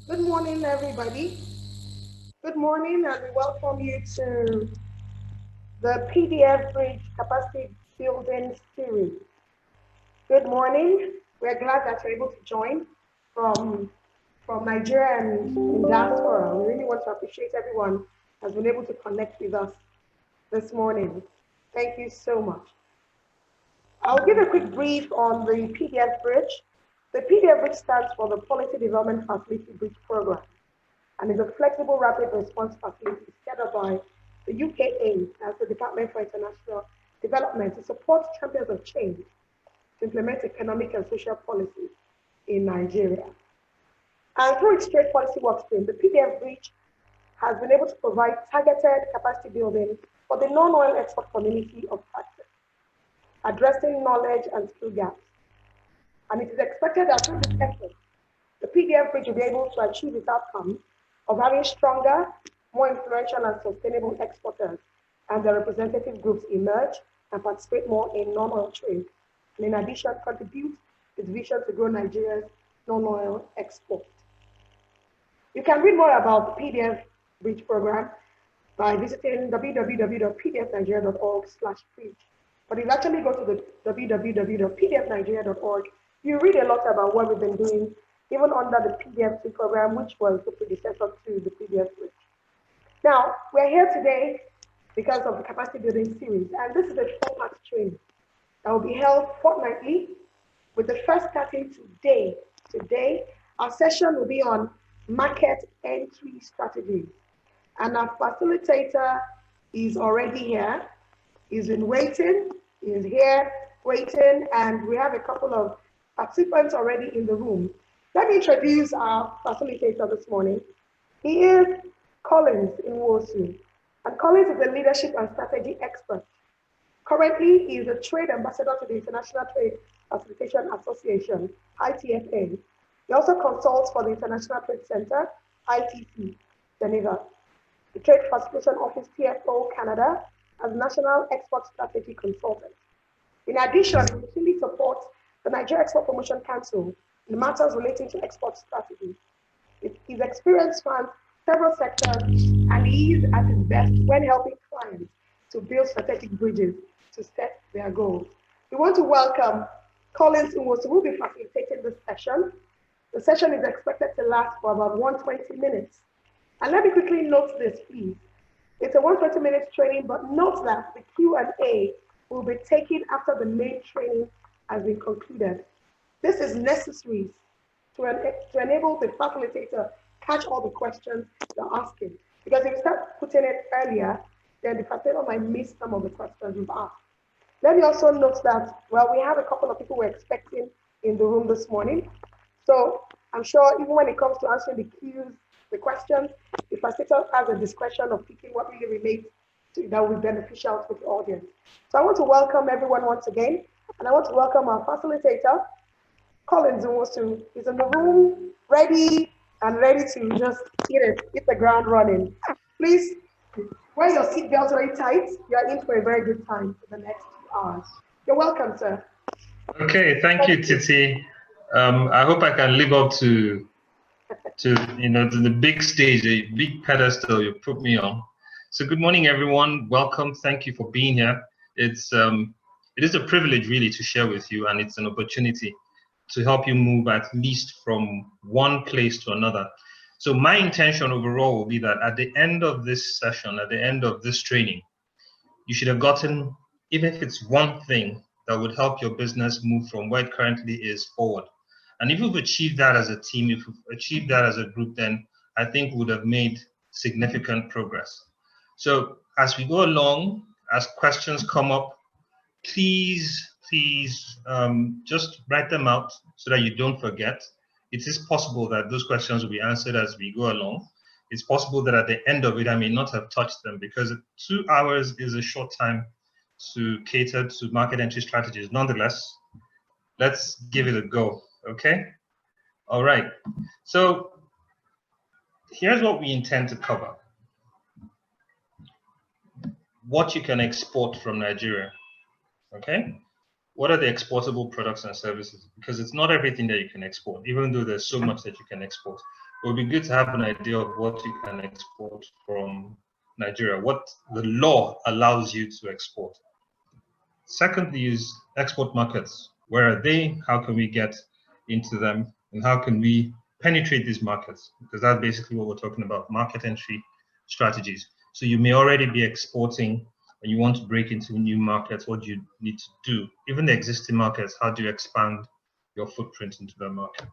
Good morning, everybody. Good morning, and we welcome you to the PDF Bridge Capacity Building Series. Good morning. We're glad that you're able to join from, from Nigeria and in diaspora. We really want to appreciate everyone who has been able to connect with us this morning. Thank you so much. I'll give a quick brief on the PDF Bridge. The PDF Bridge stands for the Policy Development Facility Bridge Program, and is a flexible rapid response facility set up by the UKA as the Department for International Development to support champions of change to implement economic and social policies in Nigeria. And through its trade policy workstream, the PDF Bridge has been able to provide targeted capacity building for the non-oil export community of practice, addressing knowledge and skill gaps. And it is expected that through this effort, the PDF Bridge will be able to achieve its outcome of having stronger, more influential and sustainable exporters and their representative groups emerge and participate more in non-oil trade, and in addition contribute its vision to grow Nigeria's non-oil export. You can read more about the PDF Bridge program by visiting www.pdfnigeria.org/bridge. But if you actually go to the www.pdfnigeria.org, you read a lot about what we've been doing, even under the PDF program, which was the predecessor to the PDF Bridge. Now, we're here today because of the capacity building series, and this is a 4-part training that will be held fortnightly, with the first starting today. Today, our session will be on market entry strategies. And our facilitator is already here. He's been waiting, he's here waiting, and we have a couple of participants already in the room. Let me introduce our facilitator this morning. He is Collins Nwosu, and Collins is a leadership and strategy expert. Currently, he is a trade ambassador to the International Trade Facilitation Association, ITFA. He also consults for the International Trade Center, ITC, Geneva, the Trade Facilitation Office, TFO, Canada, as National Export Strategy Consultant. In addition, he routinely supports the Nigeria Export Promotion Council in matters relating to export strategy. His experience spans several sectors, and he is at his best when helping clients to build strategic bridges to set their goals. We want to welcome Collins Nwosu, who will be facilitating this session. The session is expected to last for about 120 minutes. And let me quickly note this, please. It's a 120 minutes training, but note that the Q&A will be taken after the main training has been concluded. This is necessary to enable the facilitator catch all the questions you're asking. Because if you start putting it earlier, then the facilitator might miss some of the questions you've asked. Let me also note that, well, we have a couple of people we're expecting in the room this morning. So I'm sure even when it comes to answering the cues, the questions, the facilitator has a discretion of picking what really relates to that will be beneficial to the audience. So I want to welcome everyone once again, and I want to welcome our facilitator, Collins Nwosu. He's in the room, ready to just hit the ground running. Please wear your seatbelt very tight. You're in for a very good time for the next 2 hours. You're welcome, sir. Okay, thank you, Titi. I hope I can live up to to the big stage, the big pedestal you put me on. So good morning, everyone. Welcome. Thank you for being here. It is a privilege really to share with you, and it's an opportunity to help you move at least from one place to another. So my intention overall will be that at the end of this session, at the end of this training, you should have gotten, even if it's one thing that would help your business move from where it currently is forward. And if we've achieved that as a team, if we've achieved that as a group, then I think we would have made significant progress. So as we go along, as questions come up, please just write them out so that you don't forget. It is possible that those questions will be answered as we go along. It's possible that at the end of it, I may not have touched them, because 2 hours is a short time to cater to market entry strategies. Nonetheless, let's give it a go, okay? All right, so here's what we intend to cover. What you can export from Nigeria, okay? what are the exportable products and services? Because it's not everything that you can export, even though there's so much that you can export. It would be good to have an idea of what you can export from Nigeria, what the law allows you to export. Secondly is export markets. Where are they? How can we get into them? And how can we penetrate these markets? Because that's basically what we're talking about, market entry strategies. So you may already be exporting and you want to break into new markets. What do you need to do? Even the existing markets, how do you expand your footprint into the market?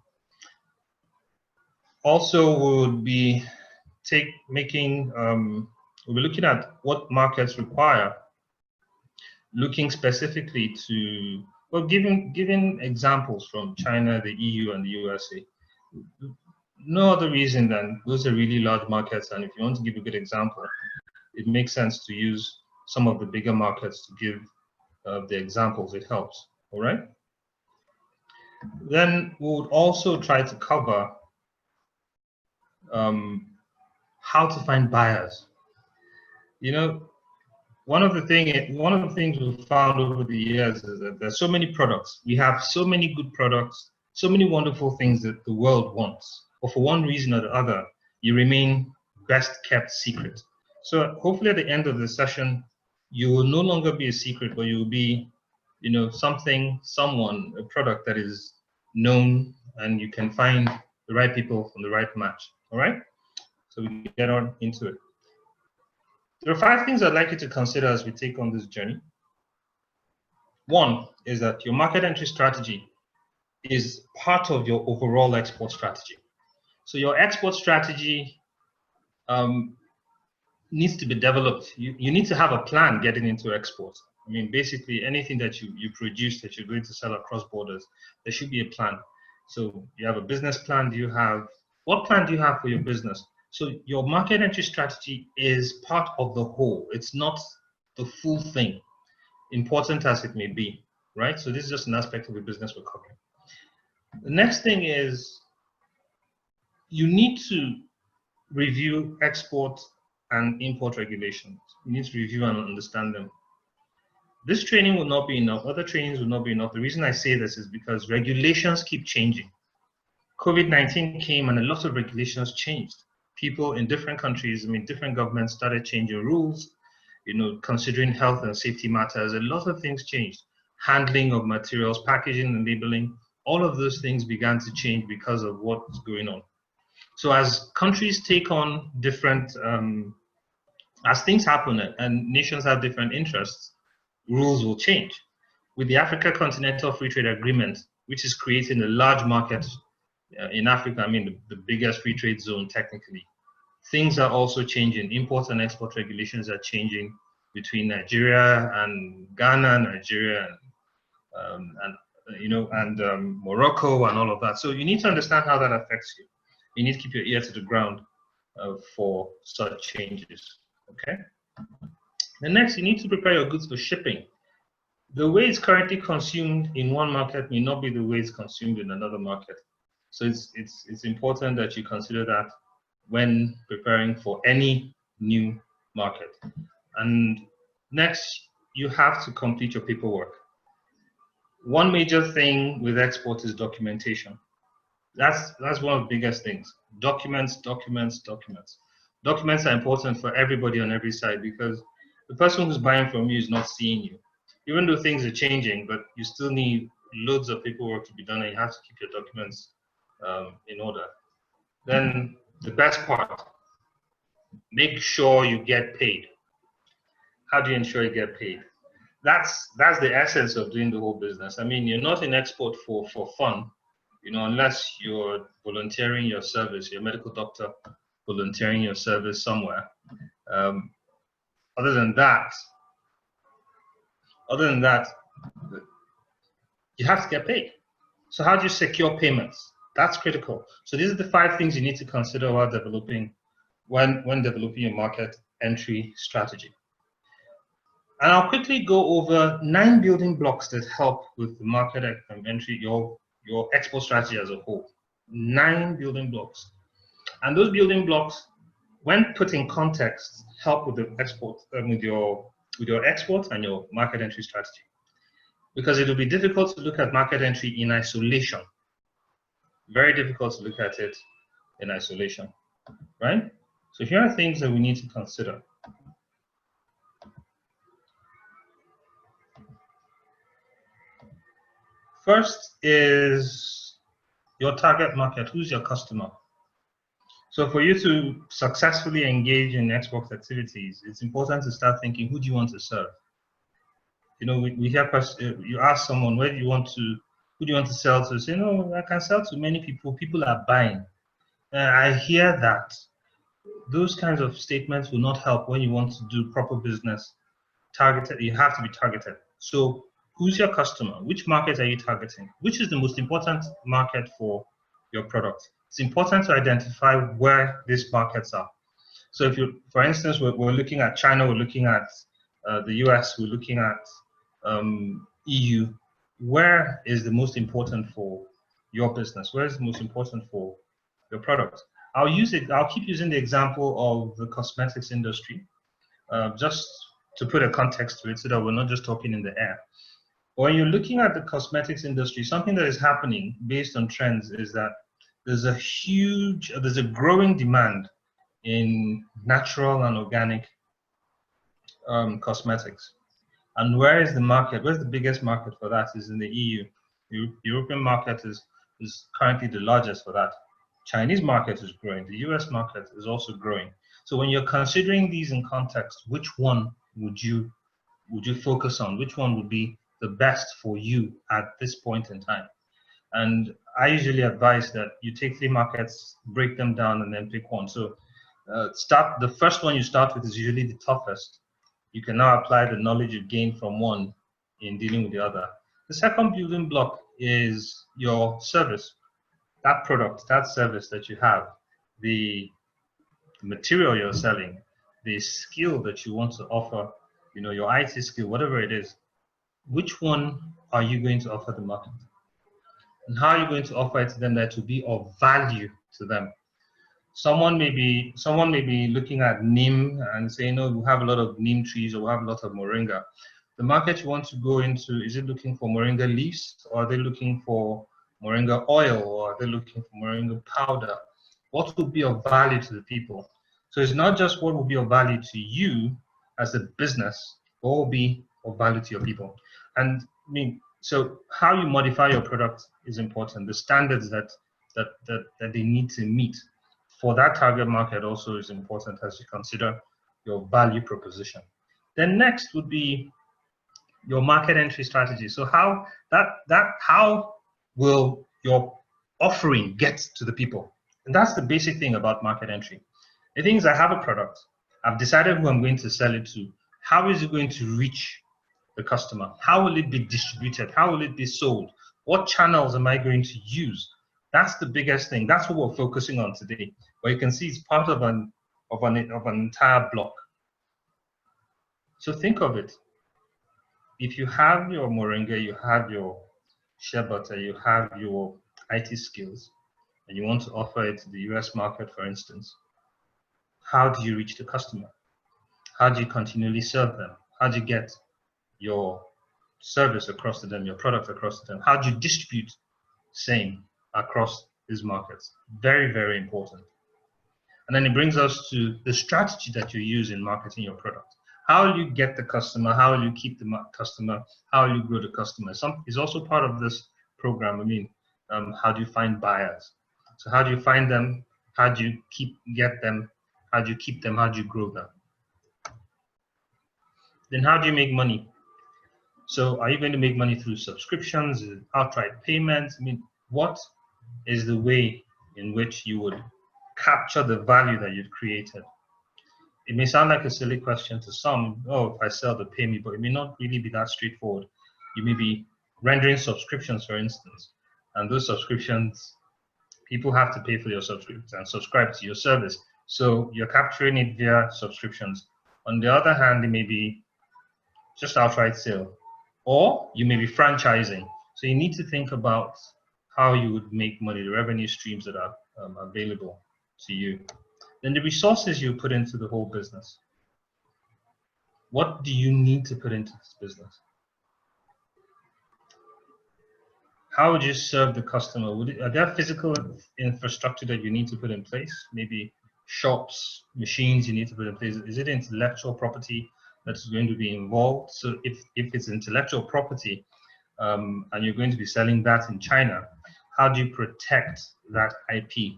Also, we'll be looking at what markets require, looking specifically to, well, giving examples from China, the EU, and the USA. No other reason than those are really large markets, and if you want to give a good example, it makes sense to use some of the bigger markets to give the examples. It helps, all right? Then we'll also try to cover how to find buyers. You know, one of the things we've found over the years is that there's so many products. We have so many good products, so many wonderful things that the world wants. But for one reason or the other, you remain best kept secret. So hopefully at the end of the session, you will no longer be a secret, but you will be, you know, someone, a product that is known, and you can find the right people from the right match. All right? So we get on into it. There are 5 things I'd like you to consider as we take on this journey. One is that your market entry strategy is part of your overall export strategy. So your export strategy needs to be developed. You need to have a plan getting into export. I mean, basically anything that you produce that you're going to sell across borders, there should be a plan. So you have a business plan. What plan do you have for your business? So your market entry strategy is part of the whole. It's not the full thing, important as it may be, right? So this is just an aspect of the business we're covering. The next thing is you need to review export and import regulations. You need to review and understand them. This training will not be enough. Other trainings will not be enough. The reason I say this is because regulations keep changing. COVID-19 came and a lot of regulations changed. People in different countries, different governments started changing rules, considering health and safety matters. A lot of things changed. Handling of materials, packaging and labeling, all of those things began to change because of what's going on. So as countries take on different, as things happen and nations have different interests, rules will change. With the Africa Continental Free Trade Agreement, which is creating a large market in Africa, the biggest free trade zone technically, things are also changing. Import and export regulations are changing between Nigeria and Ghana, Nigeria and Morocco and all of that. So you need to understand how that affects you. You need to keep your ear to the ground for such changes. Okay. And next, you need to prepare your goods for shipping. The way it's currently consumed in one market may not be the way it's consumed in another market. So it's important that you consider that when preparing for any new market. And next, you have to complete your paperwork. One major thing with export is documentation. That's one of the biggest things. Documents. Documents are important for everybody on every side, because the person who's buying from you is not seeing you. Even though things are changing, but you still need loads of paperwork to be done, and you have to keep your documents in order. Then the best part, make sure you get paid. How do you ensure you get paid? That's the essence of doing the whole business. You're not in export for fun, unless you're volunteering your service, you're a medical doctor volunteering your service somewhere. Other than that, you have to get paid. So how do you secure payments? That's critical. So these are the 5 things you need to consider while developing, when developing your market entry strategy. And I'll quickly go over 9 building blocks that help with the market entry, your export strategy as a whole. 9 building blocks. And those building blocks, when put in context, help with the export, with your export and your market entry strategy. because it will be difficult to look at market entry in isolation. Very difficult to look at it in isolation, right? So here are things that we need to consider. First is your target market. Who's your customer? So for you to successfully engage in export activities, it's important to start thinking, who do you want to serve? You know, we hear you ask someone, who do you want to sell to? Say, no, I can sell to many people. People are buying. I hear that. Those kinds of statements will not help when you want to do proper business. Targeted, you have to be targeted. So who's your customer? Which market are you targeting? Which is the most important market for your product? It's important to identify where these markets are. So if you, for instance, we're looking at China, we're looking at the US, we're looking at EU. Where is the most important for your business? Where is the most important for your product? I'll keep using the example of the cosmetics industry, just to put a context to it so that we're not just talking in the air. When you're looking at the cosmetics industry, something that is happening based on trends is that there's a growing demand in natural and organic cosmetics. And where is the market? Where's the biggest market for that? Is in the EU. The European market is currently the largest for that. Chinese market is growing. The US market is also growing. So when you're considering these in context, which one would you focus on? Which one would be the best for you at this point in time? And I usually advise that you take 3 markets, break them down, and then pick one. So the first one you start with is usually the toughest. You can now apply the knowledge you gain from one in dealing with the other. The second building block is your service. That product, that service that you have, the material you're selling, the skill that you want to offer, you know, your IT skill, whatever it is, which one are you going to offer the market? And how are you going to offer it to them that will be of value to them? Someone may be looking at neem and saying, no, we have a lot of neem trees or we have a lot of moringa. The market you want to go into, is it looking for moringa leaves, or are they looking for moringa oil, or are they looking for moringa powder? What will be of value to the people? So it's not just what will be of value to you as a business, what will be of value to your people. And I mean, so how you modify your product is important. The standards that they need to meet for that target market also is important as you consider your value proposition. Then next would be your market entry strategy. So how will your offering get to the people? And that's the basic thing about market entry. The thing is, I have a product. I've decided who I'm going to sell it to. How is it going to reach the customer? How will it be distributed? How will it be sold? What channels am I going to use? That's the biggest thing. That's what we're focusing on today. But you can see it's part of an entire block. So think of it. If you have your moringa, you have your shea butter, you have your IT skills, and you want to offer it to the US market, for instance, how do you reach the customer? How do you continually serve them? How do you get your service across to them, your product across to them? How do you distribute same across these markets? Very, very important. And then it brings us to the strategy that you use in marketing your product. How will you get the customer? How will you keep the customer? How will you grow the customer? Is also part of this program. I mean, how do you find buyers? So how do you find them? How do you get them? How do you keep them? How do you grow them? Then how do you make money? So are you going to make money through subscriptions, outright payments? I mean, what is the way in which you would capture the value that you've created? It may sound like a silly question to some. Oh, if I sell, they pay me, but it may not really be that straightforward. You may be rendering subscriptions, for instance, and those subscriptions, people have to pay for your subscriptions and subscribe to your service. So you're capturing it via subscriptions. On the other hand, it may be just outright sale, or you may be franchising. So you need to think about how you would make money, the revenue streams that are available to you. Then the resources you put into the whole business. What do you need to put into this business? how would you serve the customer? Are there physical infrastructure that you need to put in place? Maybe shops, machines you need to put in place? Is it intellectual property that's going to be involved? So if it's intellectual property and you're going to be selling that in China, how do you protect that IP?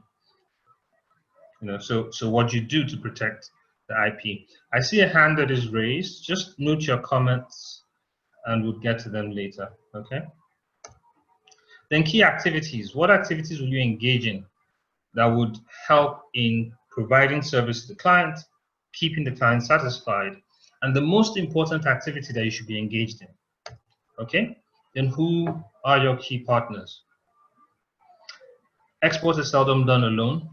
So what do you do to protect the IP? I see a hand that is raised. Just note your comments and we'll get to them later, okay? Then key activities. What activities will you engage in that would help in providing service to the client, keeping the client satisfied, and the most important activity that you should be engaged in, okay? Then who are your key partners? Export is seldom done alone.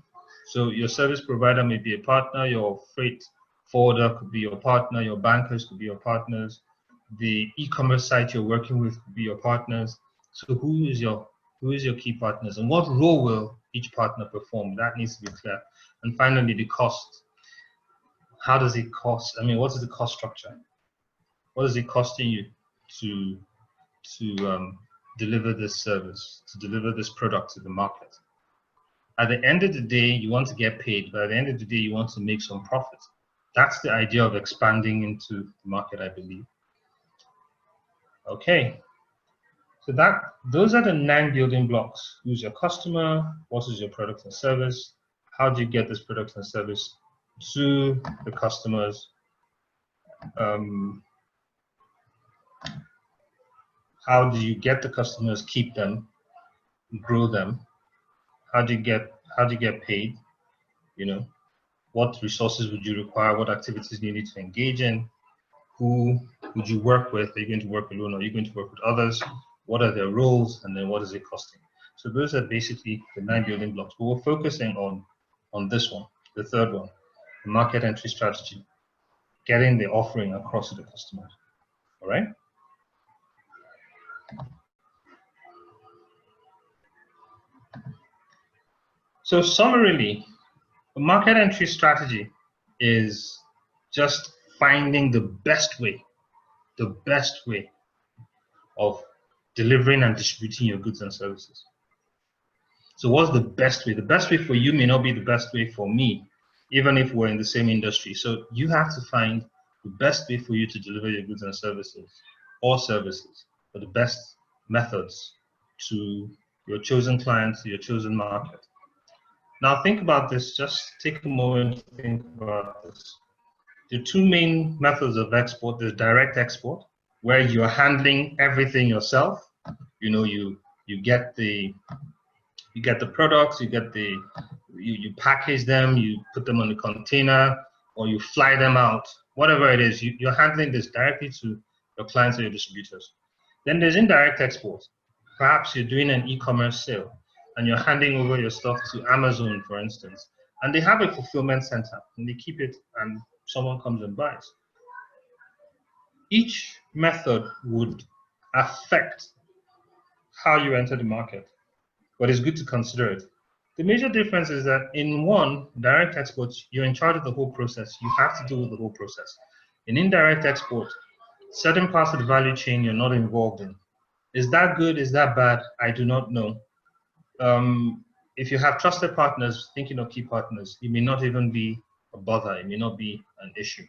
So your service provider may be a partner, your freight forwarder could be your partner, your bankers could be your partners, the e-commerce site you're working with could be your partners. So who is your key partners and what role will each partner perform? That needs to be clear. And finally, the cost. How does it cost? I mean, what is the cost structure? What is it costing you to deliver this service, to deliver this product to the market? At the end of the day, you want to get paid, but at the end of the day, you want to make some profit. That's the idea of expanding into the market, I believe. Okay, so those are the 9 building blocks. Who's your customer? What is your product and service? How do you get this product and service to the customers? How do you get the customers, keep them, grow them? How do you get paid? What resources would you require? What activities do you need to engage in? Who would you work with? Are you going to work alone? Are you going to work with others? What are their roles? And then what is it costing? So those are basically the 9 building blocks. But we're focusing on this one, the third one, the market entry strategy, getting the offering across to the customers. All right? So summarily, the market entry strategy is just finding the best way of delivering and distributing your goods and services. So what's the best way? The best way for you may not be the best way for me, even if we're in the same industry. So you have to find the best way for you to deliver your goods and services, or services, or the best methods to your chosen clients, to your chosen market. Now think about this, just take a moment to think about this. The 2 main methods of export, there's direct export, where you're handling everything yourself. You get the products, you package them, you put them on the container, or you fly them out, whatever it is, you're handling this directly to your clients or your distributors. Then there's indirect export. Perhaps you're doing an e-commerce sale and you're handing over your stuff to Amazon, for instance, and they have a fulfillment center and they keep it and someone comes and buys. Each method would affect how you enter the market, but it's good to consider it. The major difference is that in one, direct export, you're in charge of the whole process. You have to deal with the whole process. In indirect export, certain parts of the value chain you're not involved in. Is that good? Is that bad? I do not know. If you have trusted partners, thinking of key partners, it may not even be a bother. It may not be an issue.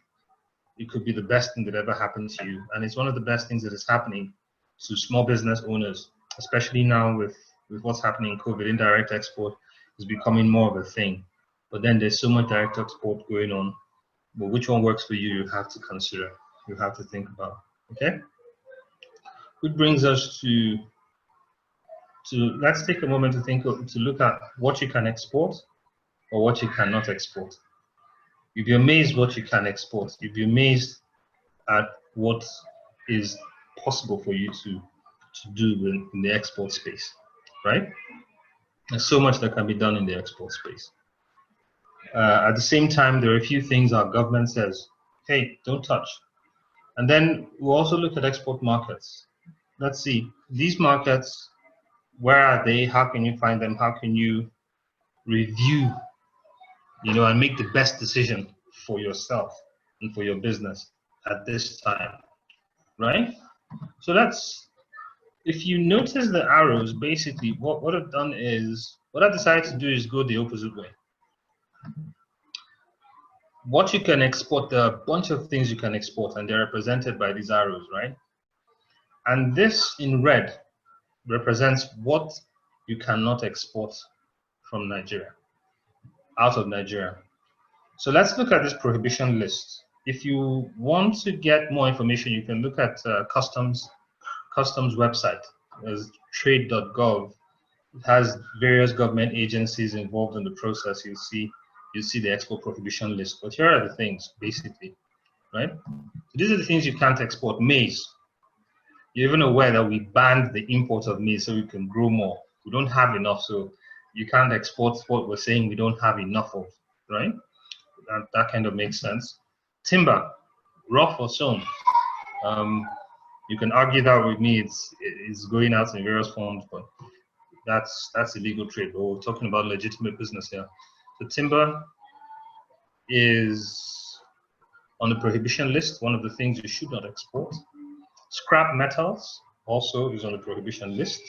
It could be the best thing that ever happened to you. And it's one of the best things that is happening to small business owners, especially now with what's happening in COVID. Indirect export is becoming more of a thing. But then there's so much direct export going on. But which one works for you, you have to consider. You have to think about, okay? Which brings us to let's take a moment to look at what you can export or what you cannot export. You'll be amazed what you can export. You'll be amazed at what is possible for you to do in the export space, right? There's so much that can be done in the export space. At the same time, there are a few things our government says, hey, don't touch. And then we'll also look at export markets. Let's see, these markets, where are they? How can you find them? How can you review, and make the best decision for yourself and for your business at this time, right? So let's if you notice the arrows, basically what I've done is, what I decided to do is go the opposite way. What you can export, there are a bunch of things you can export, and they're represented by these arrows, right? And this in red represents what you cannot export from Nigeria, out of Nigeria. So let's look at this prohibition list. If you want to get more information, you can look at customs website. There's trade.gov. It has various government agencies involved in the process. You'll see the export prohibition list. But here are the things, basically, right? So these are the things you can't export. Maize. You're even aware that we banned the import of maize so we can grow more. We don't have enough, so you can't export what we're saying we don't have enough of, right? That kind of makes sense. Timber, rough or sawn. You can argue that with me, it's going out in various forms, but that's illegal trade. But we're talking about legitimate business here. So timber is on the prohibition list, one of the things you should not export. Scrap metals also is on the prohibition list.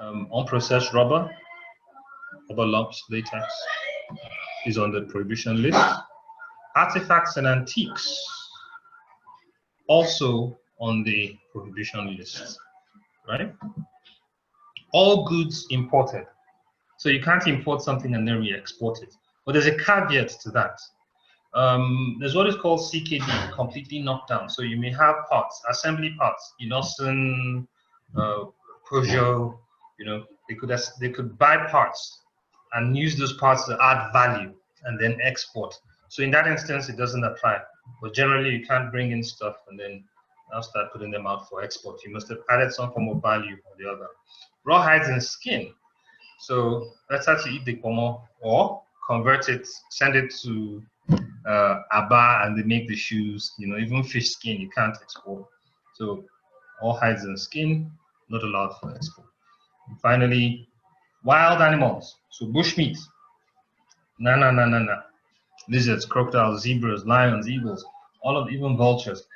Unprocessed rubber lumps, latex is on the prohibition list. Artifacts and antiques also on the prohibition list, right? All goods imported. So you can't import something and then re-export it. But there's a caveat to that. There's what is called CKD, completely knocked down. So you may have parts, assembly parts, Inosan, Peugeot, they could buy parts and use those parts to add value and then export. So in that instance, it doesn't apply. But generally, you can't bring in stuff and then now start putting them out for export. You must have added some form of value or the other. Raw hides and skin. So let's actually eat the pomo or convert it, send it to Aba, and they make the shoes. Even fish skin you can't export. So all hides and skin not allowed for export. And finally, wild animals. So bushmeat. No. Lizards, crocodiles, zebras, lions, eagles, even vultures.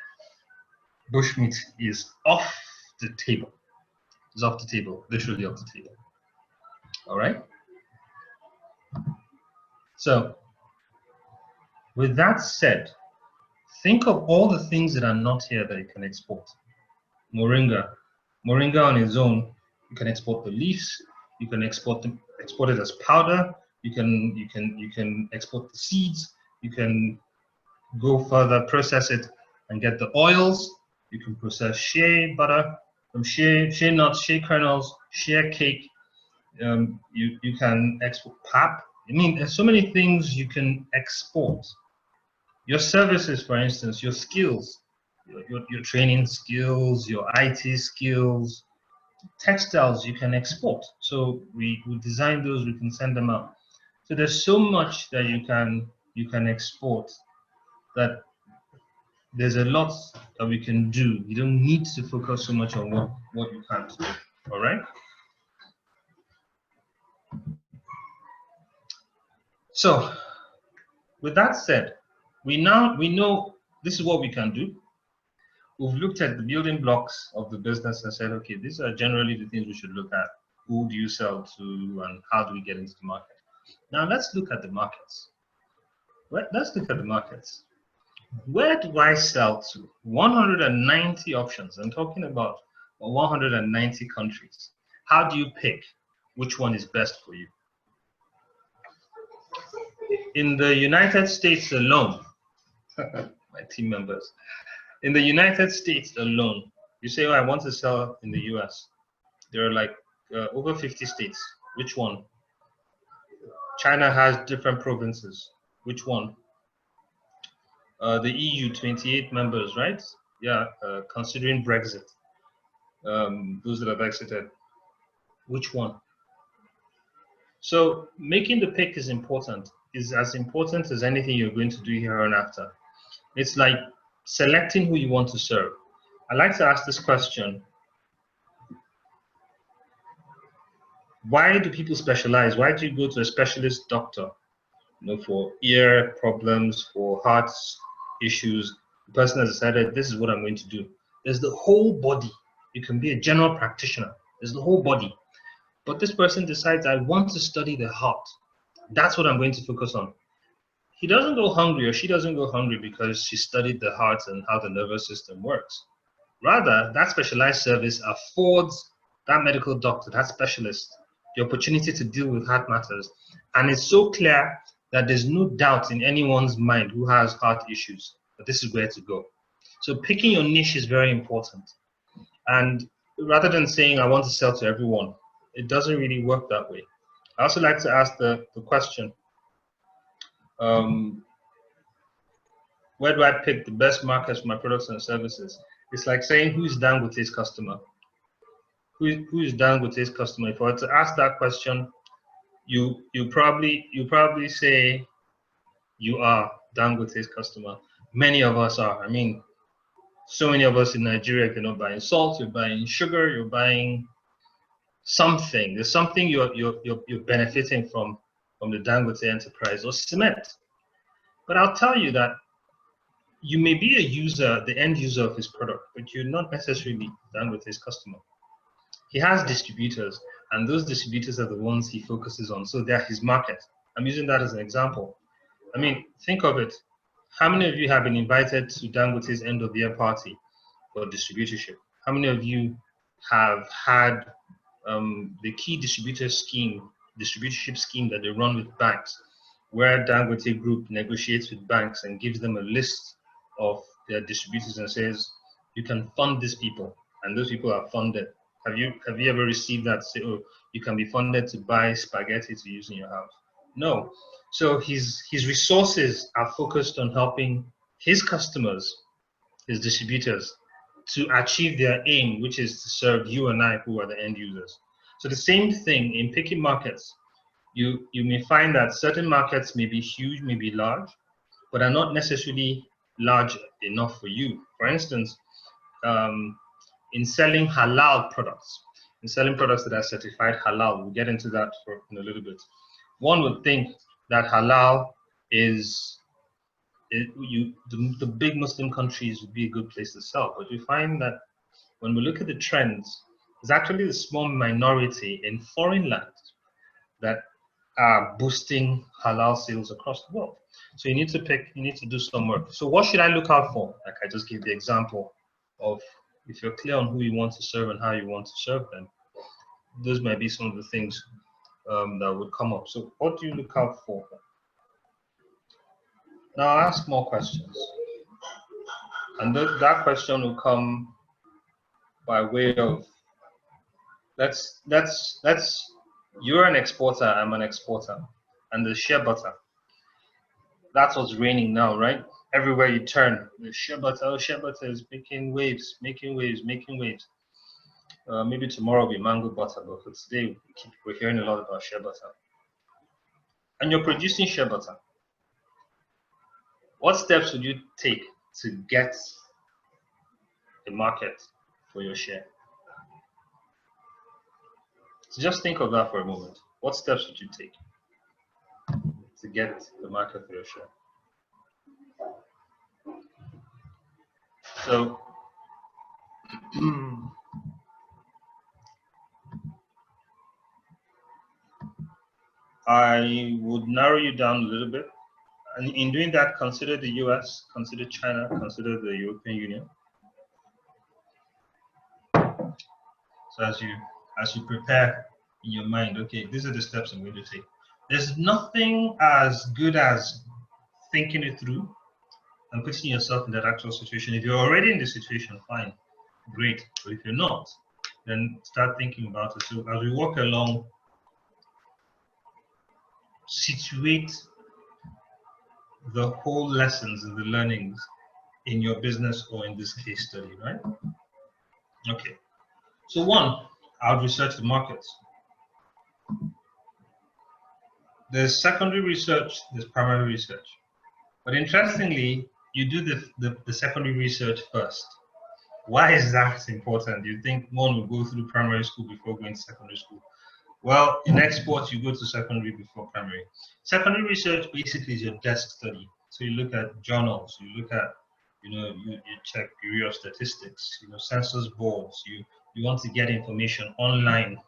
Bushmeat is off the table. It's off the table, literally off the table. All right. So, with that said, think of all the things that are not here that you can export. Moringa on its own, you can export the leaves. You can export it as powder. You can export the seeds. You can go further, process it, and get the oils. You can process shea butter from shea nuts, shea kernels, shea cake. You can export pap. I mean, there's so many things you can export. Your services, for instance, your skills, your training skills, your IT skills, textiles you can export. So we design those, we can send them out. So there's so much that you can export that there's a lot that we can do. You don't need to focus so much on what you can't do. All right. So with that said, we know this is what we can do. We've looked at the building blocks of the business and said, okay, these are generally the things we should look at. Who do you sell to and how do we get into the market? Now let's look at the markets. Let's look at the markets. Where do I sell to? 190 options. I'm talking about 190 countries. How do you pick which one is best for you? In the United States alone, my team members, in the United States alone, you say, oh, I want to sell in the US. There are like over 50 states. Which one? China has different provinces. Which one? The EU, 28 members, right? Yeah, considering Brexit, those that have exited. Which one? So making the pick is important, is as important as anything you're going to do here and after. It's like selecting who you want to serve. I like to ask this question. Why do people specialize? Why do you go to a specialist doctor? For ear problems, for heart issues. The person has decided this is what I'm going to do. There's the whole body. You can be a general practitioner. There's the whole body. But this person decides, I want to study the heart. That's what I'm going to focus on. He doesn't go hungry, or she doesn't go hungry because she studied the heart and how the nervous system works. Rather, that specialized service affords that medical doctor, that specialist, the opportunity to deal with heart matters. And it's so clear that there's no doubt in anyone's mind who has heart issues that this is where to go. So picking your niche is very important. And rather than saying, I want to sell to everyone, it doesn't really work that way. I also like to ask the question, where do I pick the best markets for my products and services? It's like saying, who's Dangote's customer? Who is Dangote's customer? If I were to ask that question, you probably say you are Dangote's customer. Many of us are. I mean, so many of us in Nigeria, if you're not buying salt, you're buying sugar, you're buying something. There's something you're benefiting from the Dangote enterprise, or cement. But I'll tell you that you may be a user, the end user of his product, but you're not necessarily Dangote's customer. He has distributors, and those distributors are the ones he focuses on. So they're his market. I'm using that as an example. I mean, think of it. How many of you have been invited to Dangote's end of year party for distributorship? How many of you have had the key distributorship scheme that they run with banks, where Dangote Group negotiates with banks and gives them a list of their distributors and says, you can fund these people, and those people are funded. Have you ever received that? Say, oh, you can be funded to buy spaghetti to use in your house? No. So his resources are focused on helping his customers, his distributors, to achieve their aim, which is to serve you and I, who are the end users. So the same thing in picking markets. You may find that certain markets may be huge, may be large, but are not necessarily large enough for you. For instance, in selling halal products, in selling products that are certified halal, we'll get into that in a little bit. One would think that halal is, the big Muslim countries would be a good place to sell, but we find that when we look at the trends, there's actually a small minority in foreign lands that are boosting halal sales across the world. So you need to do some work. So what should I look out for? Like I just gave the example of, if you're clear on who you want to serve and how you want to serve them, those might be some of the things that would come up. So what do you look out for? Now I'll ask more questions. And that question will come by way of, you're an exporter, I'm an exporter, and the shea butter. That's what's raining now, right? Everywhere you turn, the shea butter is making waves, making waves, making waves. Maybe tomorrow will be mango butter, but for today we're hearing a lot about shea butter. And you're producing shea butter. What steps would you take to get a market for your shea? So just think of that for a moment. What steps would you take to get the market for your share? So I would narrow you down a little bit. And in doing that, consider the US, consider China, consider the European Union. So as you prepare in your mind, okay, these are the steps I'm going to take. There's nothing as good as thinking it through and putting yourself in that actual situation. If you're already in the situation, fine, great. But if you're not, then start thinking about it. So as we walk along, situate the whole lessons and the learnings in your business or in this case study, right? Okay. So one, I would research the markets. There's secondary research, there's primary research. But interestingly, you do the secondary research first. Why is that important? You think one will go through primary school before going to secondary school? Well, in exports, you go to secondary before primary. Secondary research basically is your desk study. So you look at journals, you look at, you check Bureau of Statistics, census boards, You want to get information online,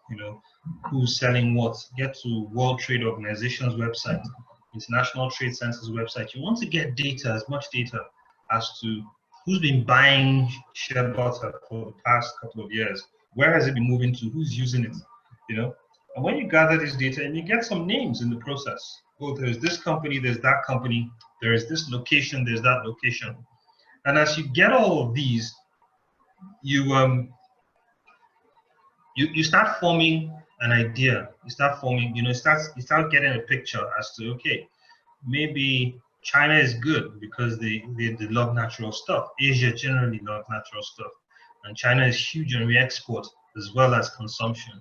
who's selling what. Get to World Trade Organization's website, International Trade Center's website. You want to get data, as much data as to who's been buying share butter for the past couple of years. Where has it been moving to? Who's using it? And when you gather this data, and you get some names in the process. Oh, there's this company, there's that company, there is this location, there's that location. And as you get all of these, you start forming an idea. You start forming, you start getting a picture as to, okay, maybe China is good because they love natural stuff. Asia generally love natural stuff, and China is huge on re-export as well as consumption.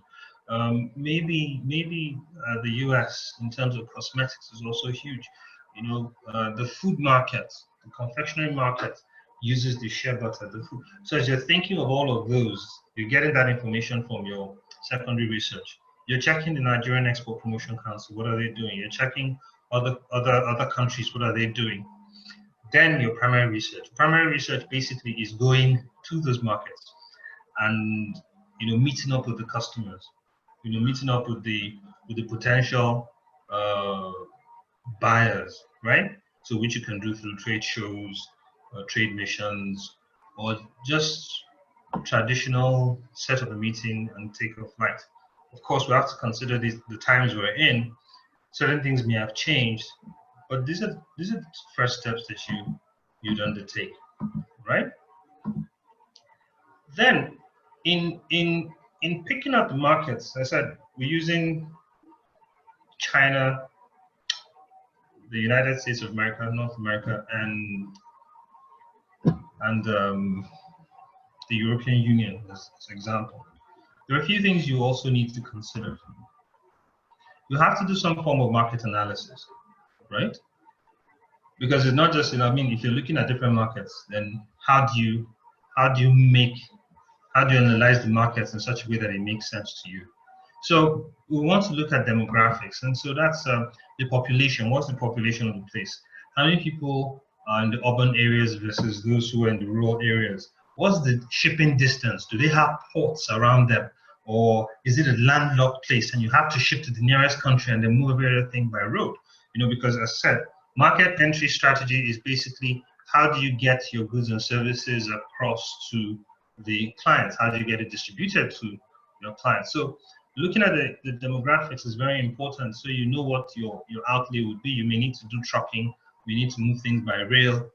Maybe the U.S. in terms of cosmetics is also huge. The food market, the confectionery market uses the shea butter. The food. So as you're thinking of all of those, you're getting that information from your secondary research. You're checking the Nigerian Export Promotion Council. What are they doing? You're checking other countries. What are they doing? Then your primary research. Primary research basically is going to those markets and meeting up with the customers. Meeting up with the potential buyers, right? So which you can do through trade shows, trade missions, or just traditional set up a meeting and take a flight. Of course, we have to consider the times we're in. Certain things may have changed, but these are the first steps that you'd undertake, right? Then, in picking out the markets, as I said, we're using China, the United States of America, North America, and the European Union as an example. There are a few things you also need to consider. You have to do some form of market analysis, right? Because it's not just, if you're looking at different markets, then how do you analyze the markets in such a way that it makes sense to you? So we want to look at demographics, and so that's the population. What's the population of the place? How many people are in the urban areas versus those who are in the rural areas? What's the shipping distance? Do they have ports around them? Or is it a landlocked place and you have to ship to the nearest country and then move everything by road? Because as I said, market entry strategy is basically how do you get your goods and services across to the clients? How do you get it distributed to your clients? So looking at the demographics is very important, so you know what your outlay would be. You may need to do trucking, you need to move things by rail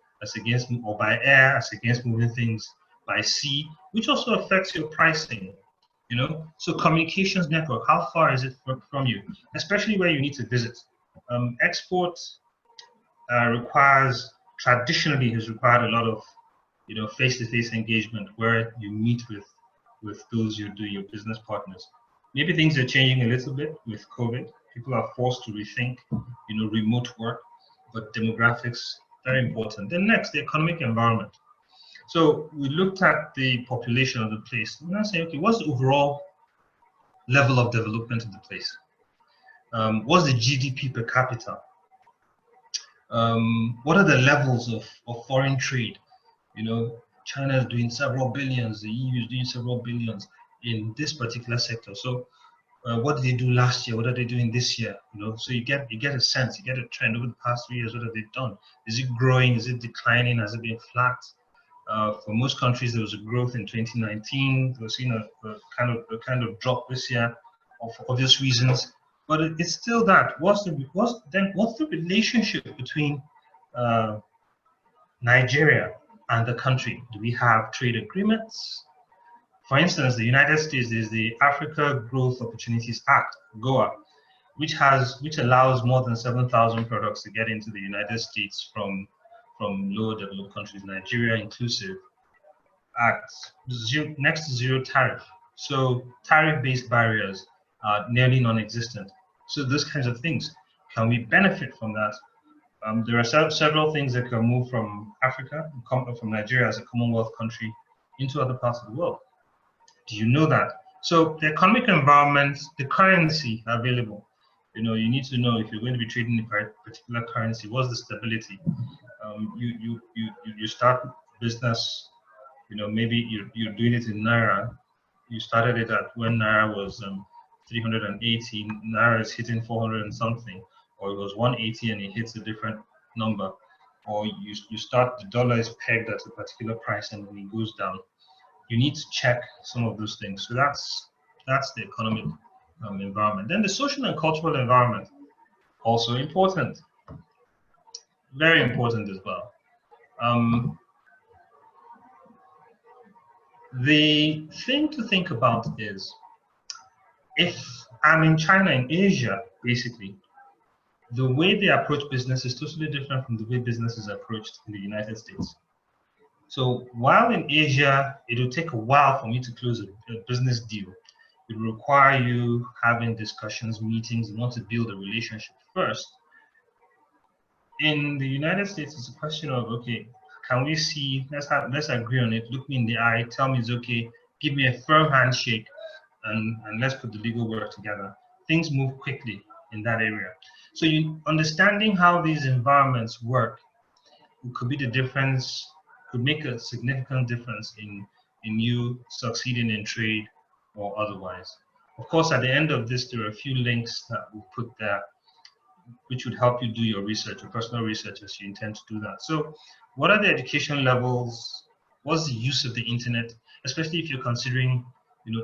or by air as against moving things by sea, which also affects your pricing. So communications network, how far is it from you, especially where you need to visit? Export traditionally has required a lot of face-to-face engagement where you meet with those you're doing your business partners. Maybe things are changing a little bit with COVID. People are forced to rethink, remote work, but demographics, very important. Then next, the economic environment. So we looked at the population of the place. And I say, okay, what's the overall level of development of the place? What's the GDP per capita? What are the levels of foreign trade? China is doing several billions, the EU is doing several billions in this particular sector. So what did they do last year? What are they doing this year? So you get a sense, you get a trend over the past 3 years. What have they done? Is it growing? Is it declining? Has it been flat? For most countries, there was a growth in 2019. We're seeing a kind of drop this year for obvious reasons. But it's still that. What's the relationship between Nigeria and the country? Do we have trade agreements? For instance, the United States is the Africa Growth Opportunities Act, GOA, which allows more than 7,000 products to get into the United States from lower developed countries, Nigeria inclusive, at next to zero tariff. So tariff-based barriers are nearly non-existent. So those kinds of things, can we benefit from that? There are several things that can move from Africa, from Nigeria as a Commonwealth country, into other parts of the world. Do you know that? So the economic environment, the currency available, you need to know if you're going to be trading a particular currency, what's the stability? You start business, maybe you're doing it in Naira, you started it at when Naira was 380, Naira is hitting 400 and something, or it was 180 and it hits a different number, or you start, the dollar is pegged at a particular price and when it goes down. You need to check some of those things. So that's the economic environment. Then the social and cultural environment, also important, very important as well. The thing to think about is, if I'm in China, in Asia, basically, the way they approach business is totally different from the way business is approached in the United States. So while in Asia, it will take a while for me to close a business deal. It will require you having discussions, meetings, you want to build a relationship first. In the United States, it's a question of, okay, can we see, let's agree on it, look me in the eye, tell me it's okay, give me a firm handshake, and let's put the legal work together. Things move quickly in that area. So understanding how these environments work could be the difference, could make a significant difference in you succeeding in trade or otherwise. Of course, at the end of this, there are a few links that we'll put there which would help you do your research, your personal research as you intend to do that. So what are the education levels? What's the use of the internet, especially if you're considering,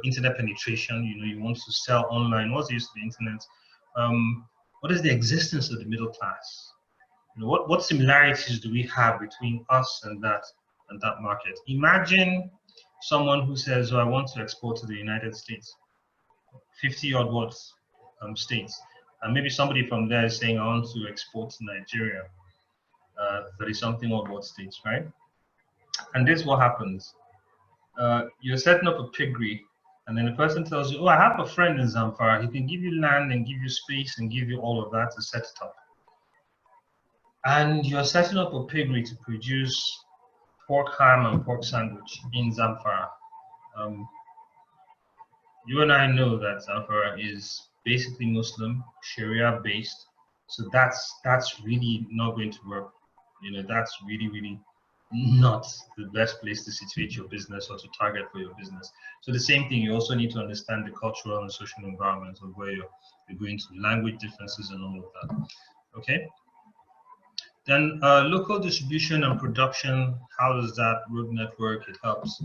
internet penetration, you want to sell online, what's the use of the internet? What is the existence of the middle class? What similarities do we have between us and that market? Imagine someone who says, oh, I want to export to the United States, 50 odd words states. And maybe somebody from there is saying, I want to export to Nigeria, 30 something odd word states, right? And this is what happens. You're setting up a piggery, and then the person tells you, oh, I have a friend in Zamfara. He can give you land and give you space and give you all of that to set it up. And you're setting up a piggery to produce pork ham and pork sandwich in Zamfara. You and I know that Zamfara is basically Muslim, Sharia based. So that's really not going to work. That's really not the best place to situate your business or to target for your business. So the same thing, you also need to understand the cultural and social environment of where you're going to, language differences and all of that. Okay. Then local distribution and production, how does that road network? It helps,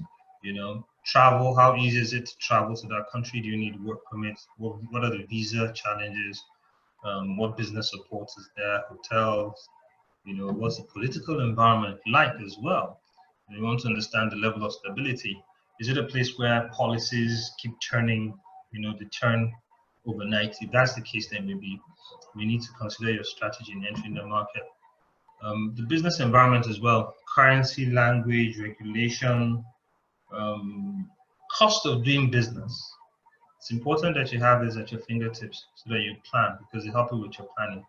travel, how easy is it to travel to that country? Do you need work permits? What are the visa challenges? What business support is there? Hotels, what's the political environment like as well? You want to understand the level of stability. Is it a place where policies keep turning, they turn overnight? If that's the case, then maybe we need to consider your strategy in entering the market. The business environment as well, currency, language, regulation, cost of doing business. It's important that you have this at your fingertips so that you plan, because it helps you with your planning.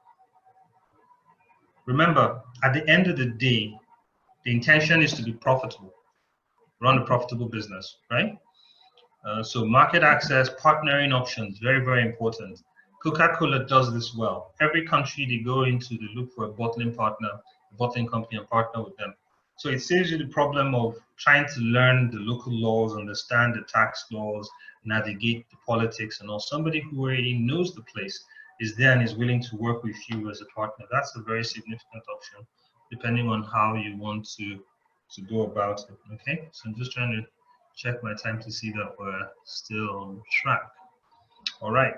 Remember, at the end of the day, the intention is to be profitable, run a profitable business, right? So market access, partnering options, very, very important. Coca-Cola does this well. Every country they go into, they look for a bottling partner, a bottling company, and partner with them. So it saves you the problem of trying to learn the local laws, understand the tax laws, navigate the politics, and all. Somebody who already knows the place is there and is willing to work with you as a partner. That's a very significant option, depending on how you want to go about it. Okay, so I'm just trying to check my time to see that we're still on track. All right.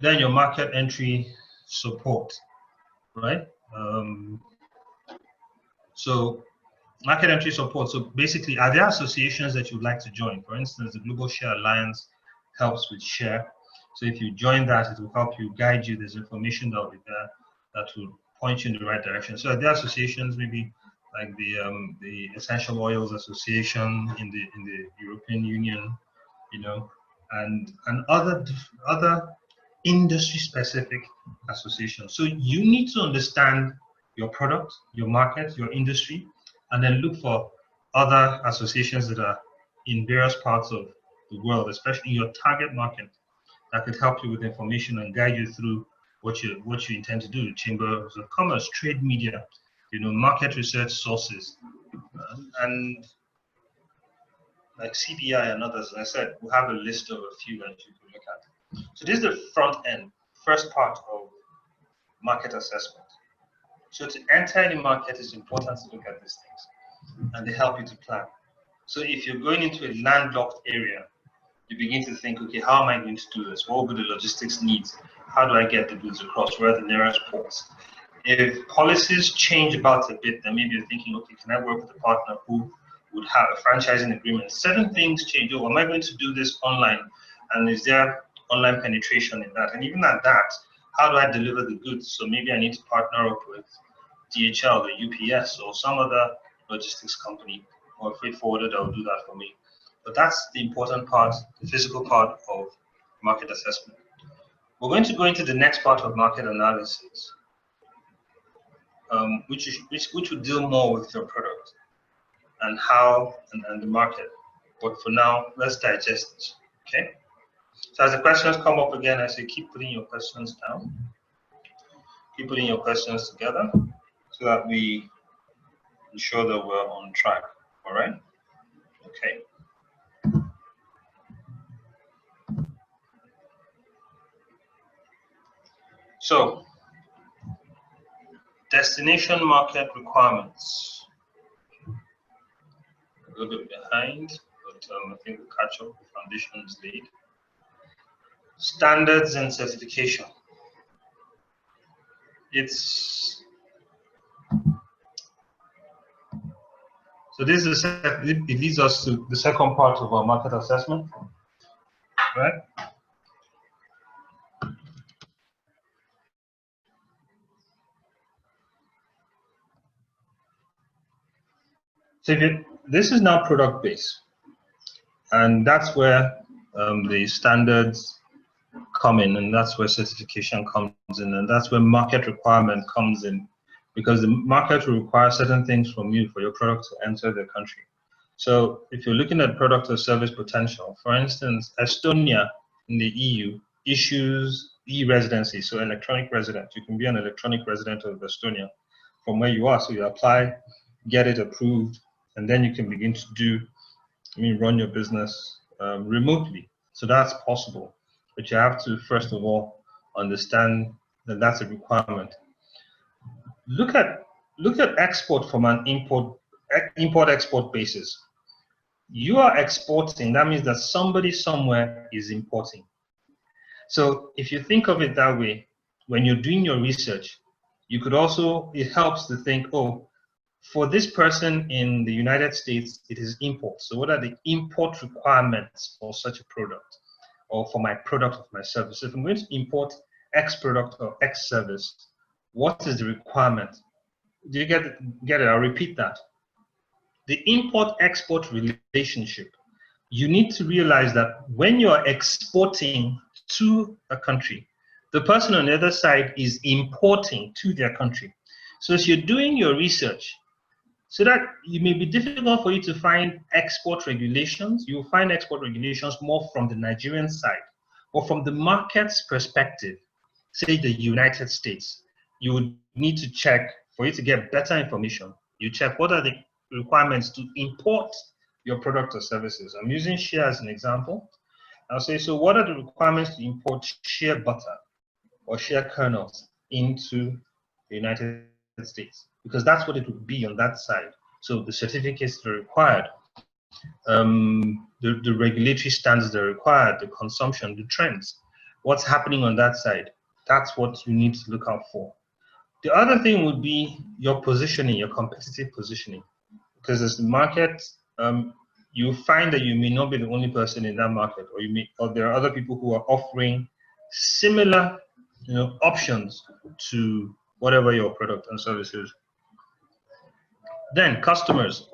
Then your market entry support, right? So market entry support. So basically, are there associations that you'd like to join? For instance, the Global Share Alliance helps with share. So if you join that, it will help you, guide you. There's information that will be there that will point you in the right direction. So are there associations, maybe like the Essential Oils Association in the European Union, and other industry specific associations. So you need to understand your product, your market, your industry, and then look for other associations that are in various parts of the world, especially in your target market, that could help you with information and guide you through what you intend to do. Chambers of Commerce, trade media, market research sources, and like CBI and others, as I said, we have a list of a few that you can look at. So this is the front end, first part of market assessment. So to enter any market, it's important to look at these things, and they help you to plan. So if you're going into a landlocked area, you begin to think, okay, how am I going to do this? What will be the logistics needs? How do I get the goods across? Where are the nearest ports? If policies change about a bit, then maybe you're thinking, okay, can I work with a partner who would have a franchising agreement? Certain things change. Oh, am I going to do this online? And is there online penetration in that? And even at that, how do I deliver the goods? So maybe I need to partner up with DHL, the UPS, or some other logistics company or freight forwarder that will do that for me. But that's the important part, the physical part of market assessment. We're going to go into the next part of market analysis, which will deal more with your product and how and the market. But for now, let's digest this. Okay. So as the questions come up again, I say keep putting your questions down. Keep putting your questions together so that we ensure that we're on track. All right. Okay. So destination market requirements. A little bit behind, but I think we'll catch up. The foundation is laid. Standards and certification. So this is it leads us to the second part of our market assessment, right? So this is now product based, and that's where the standards come in, and that's where certification comes in, and that's where market requirement comes in, because the market will require certain things from you for your product to enter the country. So if you're looking at product or service potential, for instance, Estonia in the EU issues e-residency, so electronic resident. You can be an electronic resident of Estonia from where you are. So you apply, get it approved, and then you can begin to run your business remotely. So that's possible. But you have to, first of all, understand that that's a requirement. Look at export from an import-export basis. You are exporting, that means that somebody somewhere is importing. So if you think of it that way, when you're doing your research, you could also, it helps to think, oh, for this person in the United States, it is import. So what are the import requirements for such a product or for my product or my service? If I'm going to import X product or X service, what is the requirement? Do you get it? I'll repeat that. The import-export relationship, you need to realize that when you're exporting to a country, the person on the other side is importing to their country. So as you're doing your research, so that it may be difficult for you to find export regulations, you'll find export regulations more from the Nigerian side, or from the market's perspective, say the United States. You would need to check, for you to get better information, you check what are the requirements to import your product or services. I'm using shea as an example. I'll say, so what are the requirements to import shea butter or shea kernels into the United States? Because that's what it would be on that side. So the certificates that are required, the regulatory standards that are required, the consumption, the trends, what's happening on that side. That's what you need to look out for. The other thing would be your positioning, your competitive positioning. Because as the market, you find that you may not be the only person in that market, or there are other people who are offering similar, options to whatever your product and service is. Then customers,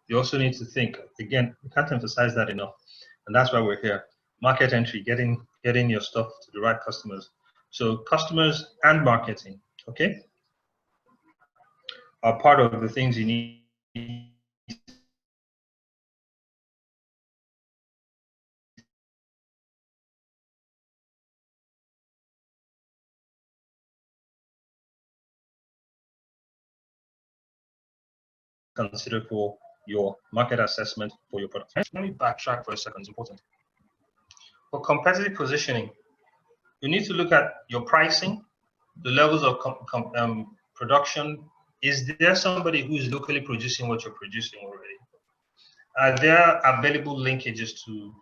you also need to think. Again, we can't emphasize that enough, and that's why we're here. Market entry, getting your stuff to the right customers. So customers and marketing, okay, are part of the things you need to consider for your market assessment for your product. Let me backtrack for a second, it's important. For competitive positioning, you need to look at your pricing, the levels of production. Is there somebody who is locally producing what you're producing already? Are there available linkages to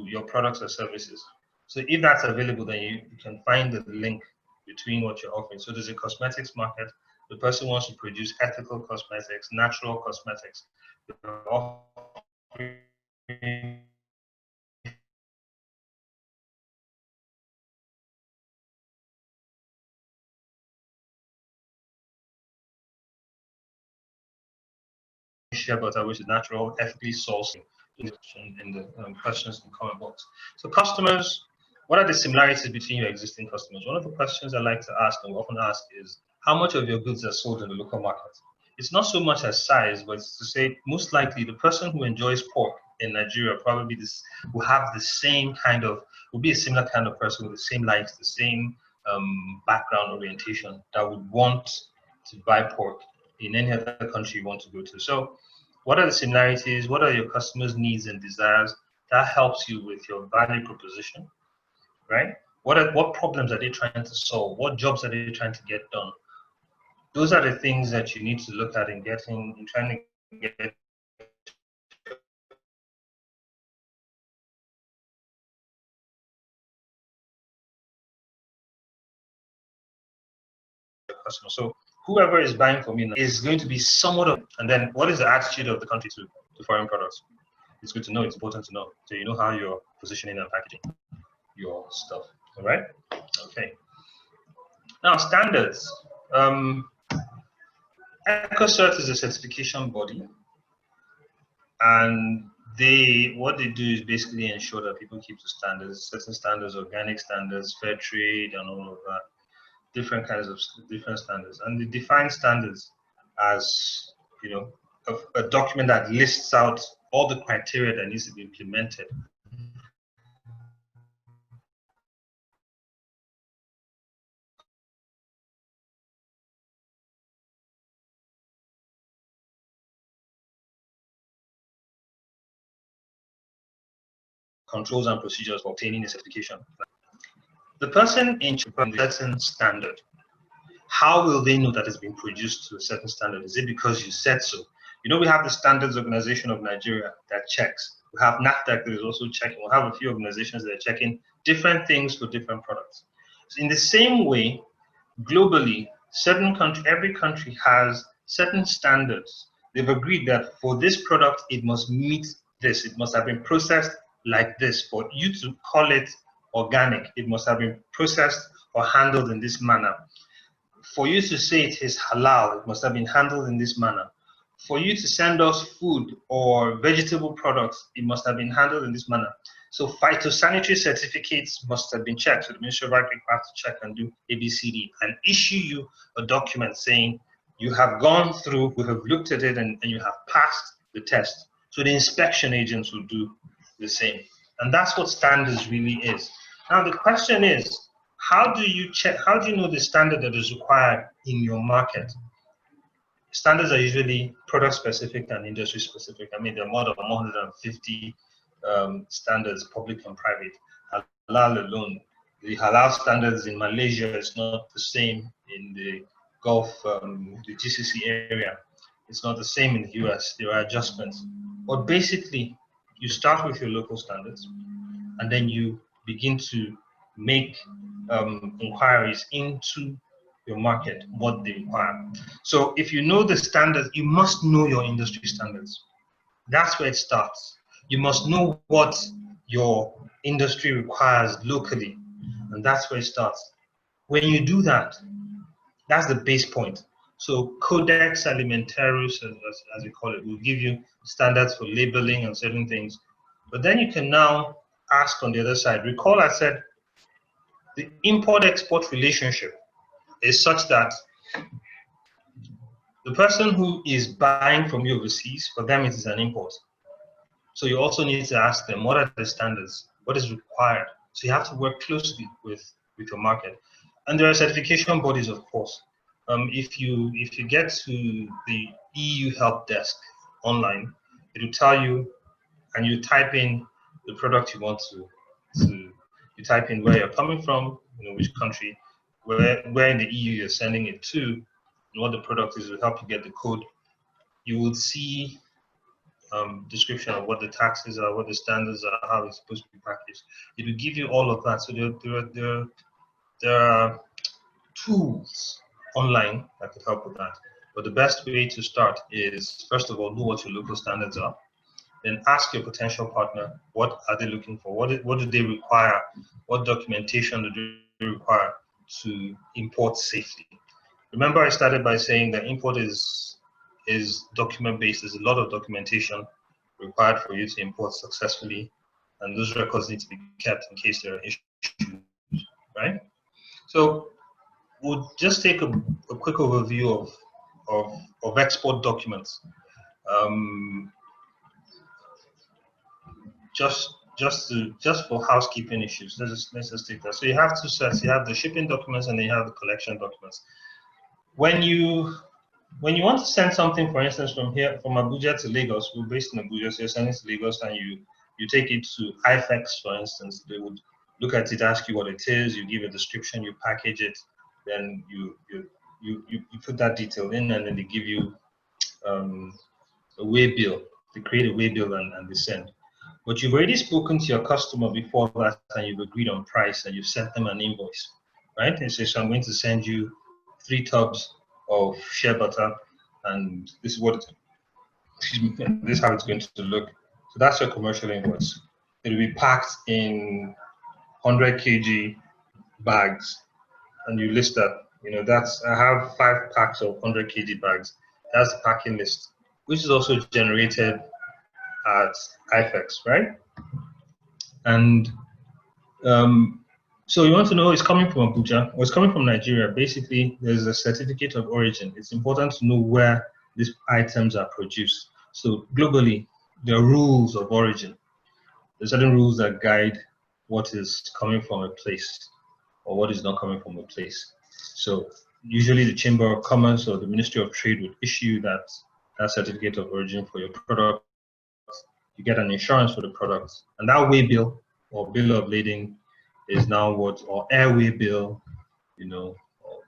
your products or services? So if that's available, then you can find the link between what you're offering. So there's a cosmetics market. The person wants to produce ethical cosmetics, natural cosmetics. Shea butter, which is natural, ethically sourced, in the questions in the comment box. So customers, what are the similarities between your existing customers? One of the questions I like to ask and often ask is, how much of your goods are sold in the local market? It's not so much as size, but it's to say, most likely the person who enjoys pork in Nigeria probably will have the same kind of, will be a similar kind of person with the same likes, the same background orientation that would want to buy pork in any other country you want to go to. So what are the similarities? What are your customers' needs and desires? That helps you with your value proposition, right? What problems are they trying to solve? What jobs are they trying to get done? Those are the things that you need to look at in trying to get your customer. So whoever is buying from you is going to be somewhat of, and then what is the attitude of the country to foreign products? It's good to know, it's important to know. So you know how you're positioning and packaging your stuff, all right? Okay. Now, standards. EcoCert is a certification body, and what they do is basically ensure that people keep the standards, certain standards, organic standards, fair trade, and all of that, different kinds of different standards. And they define standards as, you know, a document that lists out all the criteria that needs to be implemented controls and procedures for obtaining a certification. The person in a certain standard, how will they know that it's been produced to a certain standard? Is it because you said so? You know, we have the Standards Organization of Nigeria that checks. We have NAFDAC that is also checking. We have a few organizations that are checking different things for different products. So in the same way, globally, every country has certain standards. They've agreed that for this product, it must meet this. It must have been processed like this. For you to call it organic, it must have been processed or handled in this manner. For you to say it is halal, it must have been handled in this manner. For you to send us food or vegetable products, it must have been handled in this manner. So phytosanitary certificates must have been checked. So the Ministry of Agriculture has to check and do ABCD and issue you a document saying you have gone through, we have looked at it, and you have passed the test. So the inspection agents will do the same. And that's what standards really is. Now the question is, how do you know the standard that is required in your market? Standards are usually product specific and industry specific. I mean, there are more than 150 standards, public and private. Halal alone, the halal standards in Malaysia is not the same in the Gulf, the GCC area. It's not the same in the US. There are adjustments. But basically, you start with your local standards, and then you begin to make inquiries into your market, what they require. So if you know the standards, you must know your industry standards. That's where it starts. You must know what your industry requires locally, and that's where it starts. When you do that, that's the base point. So Codex Alimentarius, as we call it, will give you standards for labeling and certain things. But then you can now ask on the other side. Recall I said the import-export relationship is such that the person who is buying from you overseas, for them it is an import. So you also need to ask them, what are the standards? What is required? So you have to work closely with your market. And there are certification bodies, of course. If you get to the EU help desk, online, it will tell you, and you type in the product you want to you type in where you're coming from, which country, where in the EU you're sending it to, and what the product is. Will help you get the code. You will see description of what the taxes are, what the standards are, how it's supposed to be packaged. It will give you all of that. So there are tools online that could help with that. But the best way to start is, first of all, know what your local standards are. Then ask your potential partner, what are they looking for? What do they require? What documentation do they require to import safely? Remember, I started by saying that import is document based. There's a lot of documentation required for you to import successfully, and those records need to be kept in case there are issues, right? So we'll just take a quick overview of export documents. Just for housekeeping issues, let's just take that. So you have two sets. You have the shipping documents and then you have the collection documents. When you want to send something, for instance, from Abuja to Lagos, we're based in Abuja, so you're sending to Lagos, and you take it to IFEX, for instance. They would look at it, ask you what it is, you give a description, you package it, then you put that detail in, and then they give you a way bill. They create a way bill and they send. But you've already spoken to your customer before that, and you've agreed on price, and you've sent them an invoice, right? And say, so I'm going to send you 3 tubs of shea butter, and this is what this is how it's going to look. So that's your commercial invoice. It will be packed in 100 kg bags, and you list that. I have 5 packs of 100 kg bags. That's the packing list, which is also generated at IFEX, right? And so you want to know it's coming from Abuja or it's coming from Nigeria. Basically, there's a certificate of origin. It's important to know where these items are produced. So globally, there are rules of origin. There's certain rules that guide what is coming from a place or what is not coming from a place. So usually the Chamber of Commerce or the Ministry of Trade would issue that certificate of origin for your product. You get an insurance for the product, and that way bill or bill of lading is now or airway bill,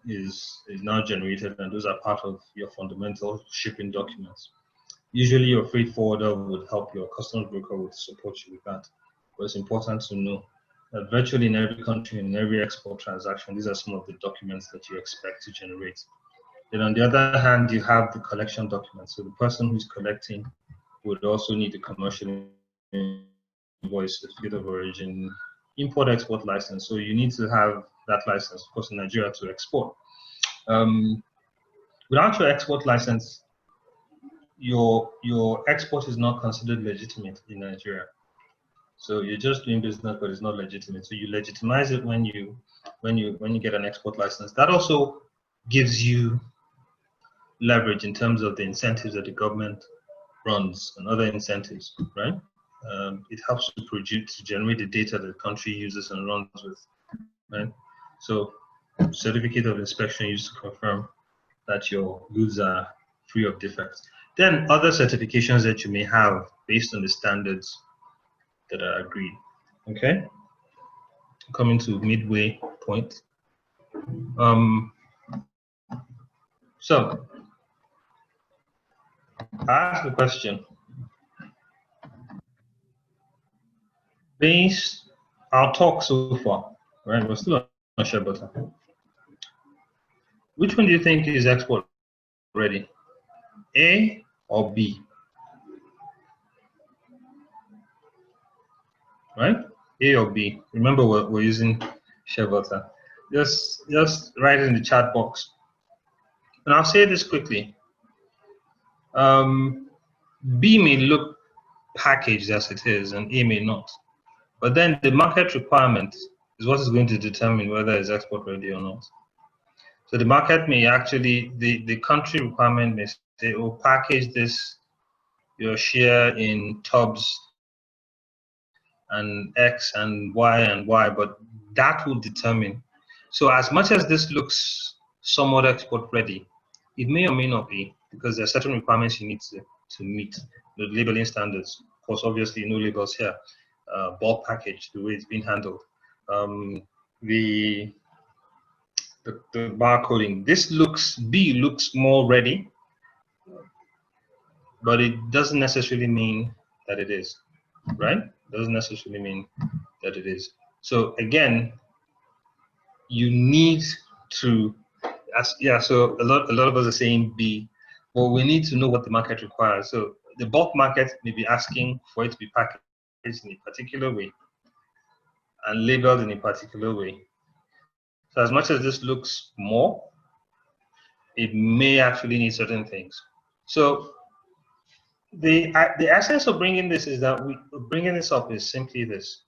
is now generated, and those are part of your fundamental shipping documents. Usually your freight forwarder would help, your customs broker would support you with that. But it's important to know that virtually in every country, in every export transaction, these are some of the documents that you expect to generate. Then on the other hand, you have the collection documents. So the person who's collecting would also need the commercial invoice, certificate of origin, import-export license. So you need to have that license, of course, in Nigeria to export. Without your export license, your export is not considered legitimate in Nigeria. So you're just doing business, but it's not legitimate. So you legitimize it when you get an export license. That also gives you leverage in terms of the incentives that the government runs and other incentives, right? It helps to generate the data that the country uses and runs with, right? So certificate of inspection used to confirm that your goods are free of defects. Then other certifications that you may have based on the standards that are agreed, okay? Coming to midway point. So I ask the question, based our talk so far, right? We're still on shea butter. Which one do you think is export ready? A or B? Right? A or B? Remember, we're using shea butter. Just write it in the chat box. And I'll say this quickly. B may look packaged as it is, and A may not. But then the market requirement is what is going to determine whether it's export ready or not. So the market may actually, the country requirement may say, oh, package your share in tubs and X and Y, but that will determine. So as much as this looks somewhat export ready, it may or may not be, because there are certain requirements you need to to meet the labeling standards. Of course, obviously, no labels here. Bulk package, the way it's being handled. Um, the barcoding. B looks more ready, but it doesn't necessarily mean that it is, right? Doesn't necessarily mean that it is. So again, you need to, so a lot of us are saying B, but we need to know what the market requires. So the bulk market may be asking for it to be packaged in a particular way and labeled in a particular way. So as much as this looks more, it may actually need certain things. So the essence of bringing this is that bringing this up is simply this: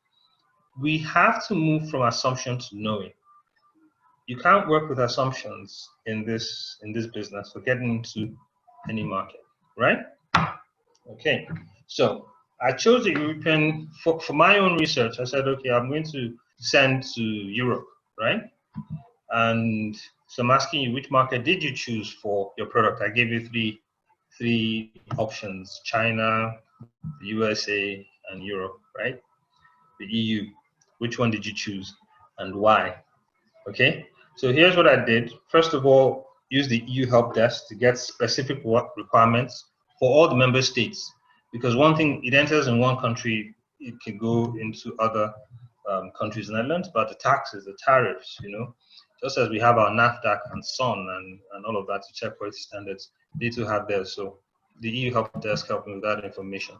we have to move from assumption to knowing. You can't work with assumptions in this business for getting into any market, right? Okay, so I chose the European for my own research. I said, okay, I'm going to send to Europe, right? And so I'm asking you, which market did you choose for your product? I gave you three options: China, the USA, and Europe, right? The EU. Which one did you choose and why? Okay, so here's what I did. First of all, use the EU help desk to get specific requirements for all the member states. Because one thing, it enters in one country, it can go into other countries in Netherlands, but the taxes, the tariffs, just as we have our NAFDAC and SON and all of that to check quality standards, they too have theirs. So the EU help desk helped me with that information.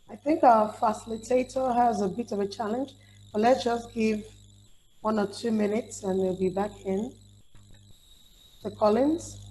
I think our facilitator has a bit of a challenge, but let's just give 1 or 2 minutes and we'll be back in. The Collins.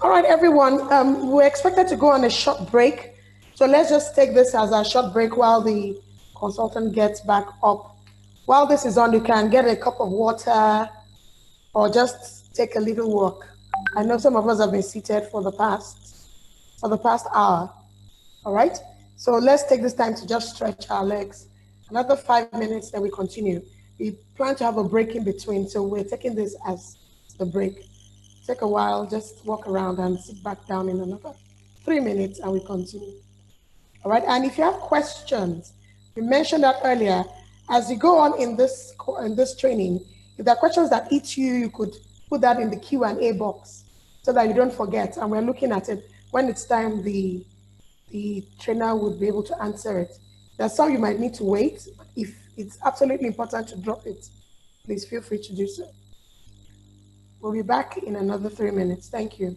All right, everyone. We're expected to go on a short break. So let's just take this as a short break while the consultant gets back up. While this is on, you can get a cup of water or just take a little walk. I know some of us have been seated for the past hour. All right. So let's take this time to just stretch our legs. Another 5 minutes, then we continue. We plan to have a break in between, so we're taking this as the break. Take a while, just walk around and sit back down in another 3 minutes, and we continue. All right. And if you have questions, we mentioned that earlier. As you go on in this training, if there are questions that eat you, you could put that in the Q&A box so that you don't forget. And we're looking at it when it's time. The trainer would be able to answer it. There's some you might need to wait. If it's absolutely important to drop it, please feel free to do so. We'll be back in another 3 minutes. Thank you.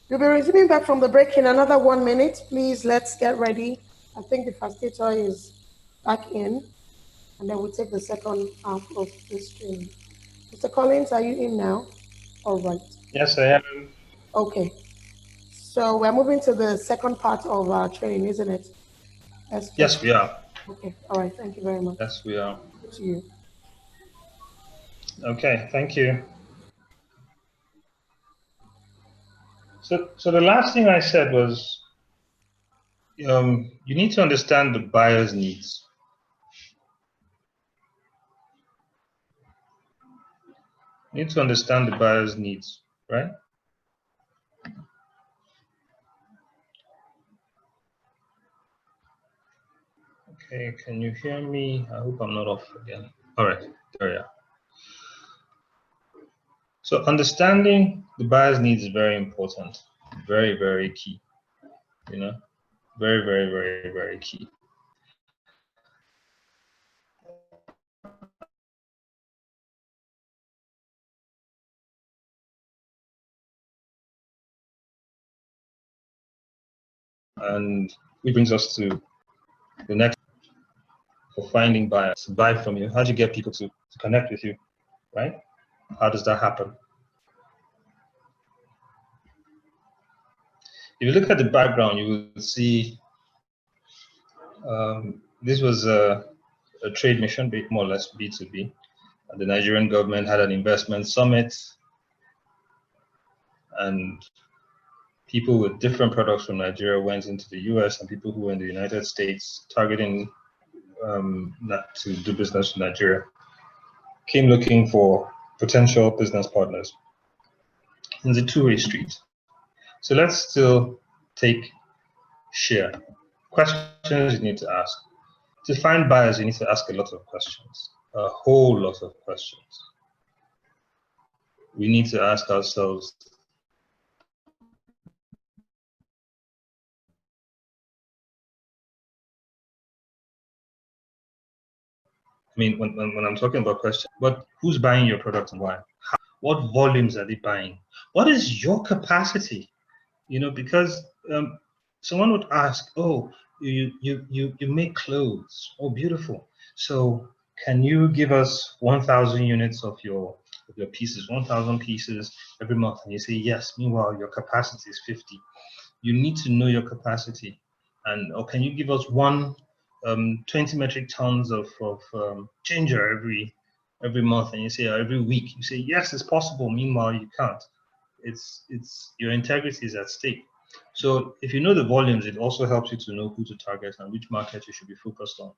We'll be resuming back from the break in another 1 minute. Please, let's get ready. I think the facilitator is back in, and then we'll take the second half of this training. Mr. Collins, are you in now? All right. Yes, I am. Okay. So we're moving to the second part of our training, isn't it? Let's Yes, just. we are. Okay. All right. Thank you very much. Yes, we are. Good to you. Okay, thank you. So the last thing I said was you need to understand the buyer's needs. You need to understand the buyer's needs, right? Okay, can you hear me? I hope I'm not off again. All right, there we are. So understanding the buyer's needs is very important, very, very key, you know, very, very, very, very key. And which brings us to the next for finding buyers, buy from you. How do you get people to connect with you, right? How does that happen? If you look at the background, you will see this was a trade mission, more or less B2B. And the Nigerian government had an investment summit, and people with different products from Nigeria went into the US, and people who were in the United States targeting not to do business with Nigeria came looking for potential business partners. It's a two-way street. So let's still take share. Questions you need to ask. To find buyers, you need to ask a lot of questions, a whole lot of questions. We need to ask ourselves, I mean, when I'm talking about questions, but who's buying your product and why? What volumes are they buying? What is your capacity? You know, because someone would ask, oh, you make clothes. Oh, beautiful. So can you give us 1,000 units of your pieces, 1,000 pieces every month? And you say, yes. Meanwhile, your capacity is 50. You need to know your capacity. And or can you give us 20 metric tons of ginger every month? And you say, or every week. You say, yes, it's possible. Meanwhile, you can't. It's your integrity is at stake. So if you know the volumes, it also helps you to know who to target and which market you should be focused on,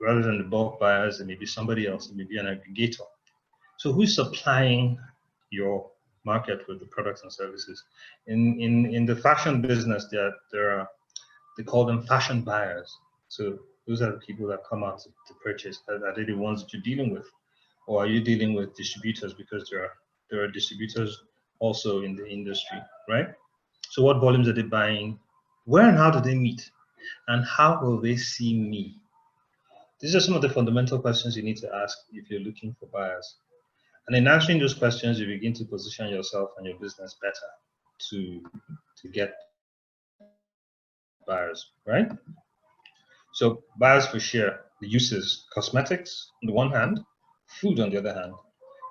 rather than the bulk buyers. It may be somebody else. It may be an aggregator. So who's supplying your market with the products and services? In the fashion business, there are they call them fashion buyers. So those are the people that come out to purchase. Are they the ones that you're dealing with, or are you dealing with distributors? Because there are distributors also in the industry, right? So what volumes are they buying? Where and how do they meet? And how will they see me? These are some of the fundamental questions you need to ask if you're looking for buyers. And in answering those questions, you begin to position yourself and your business better to get buyers, right? So buyers for share, the uses, cosmetics on the one hand, food on the other hand.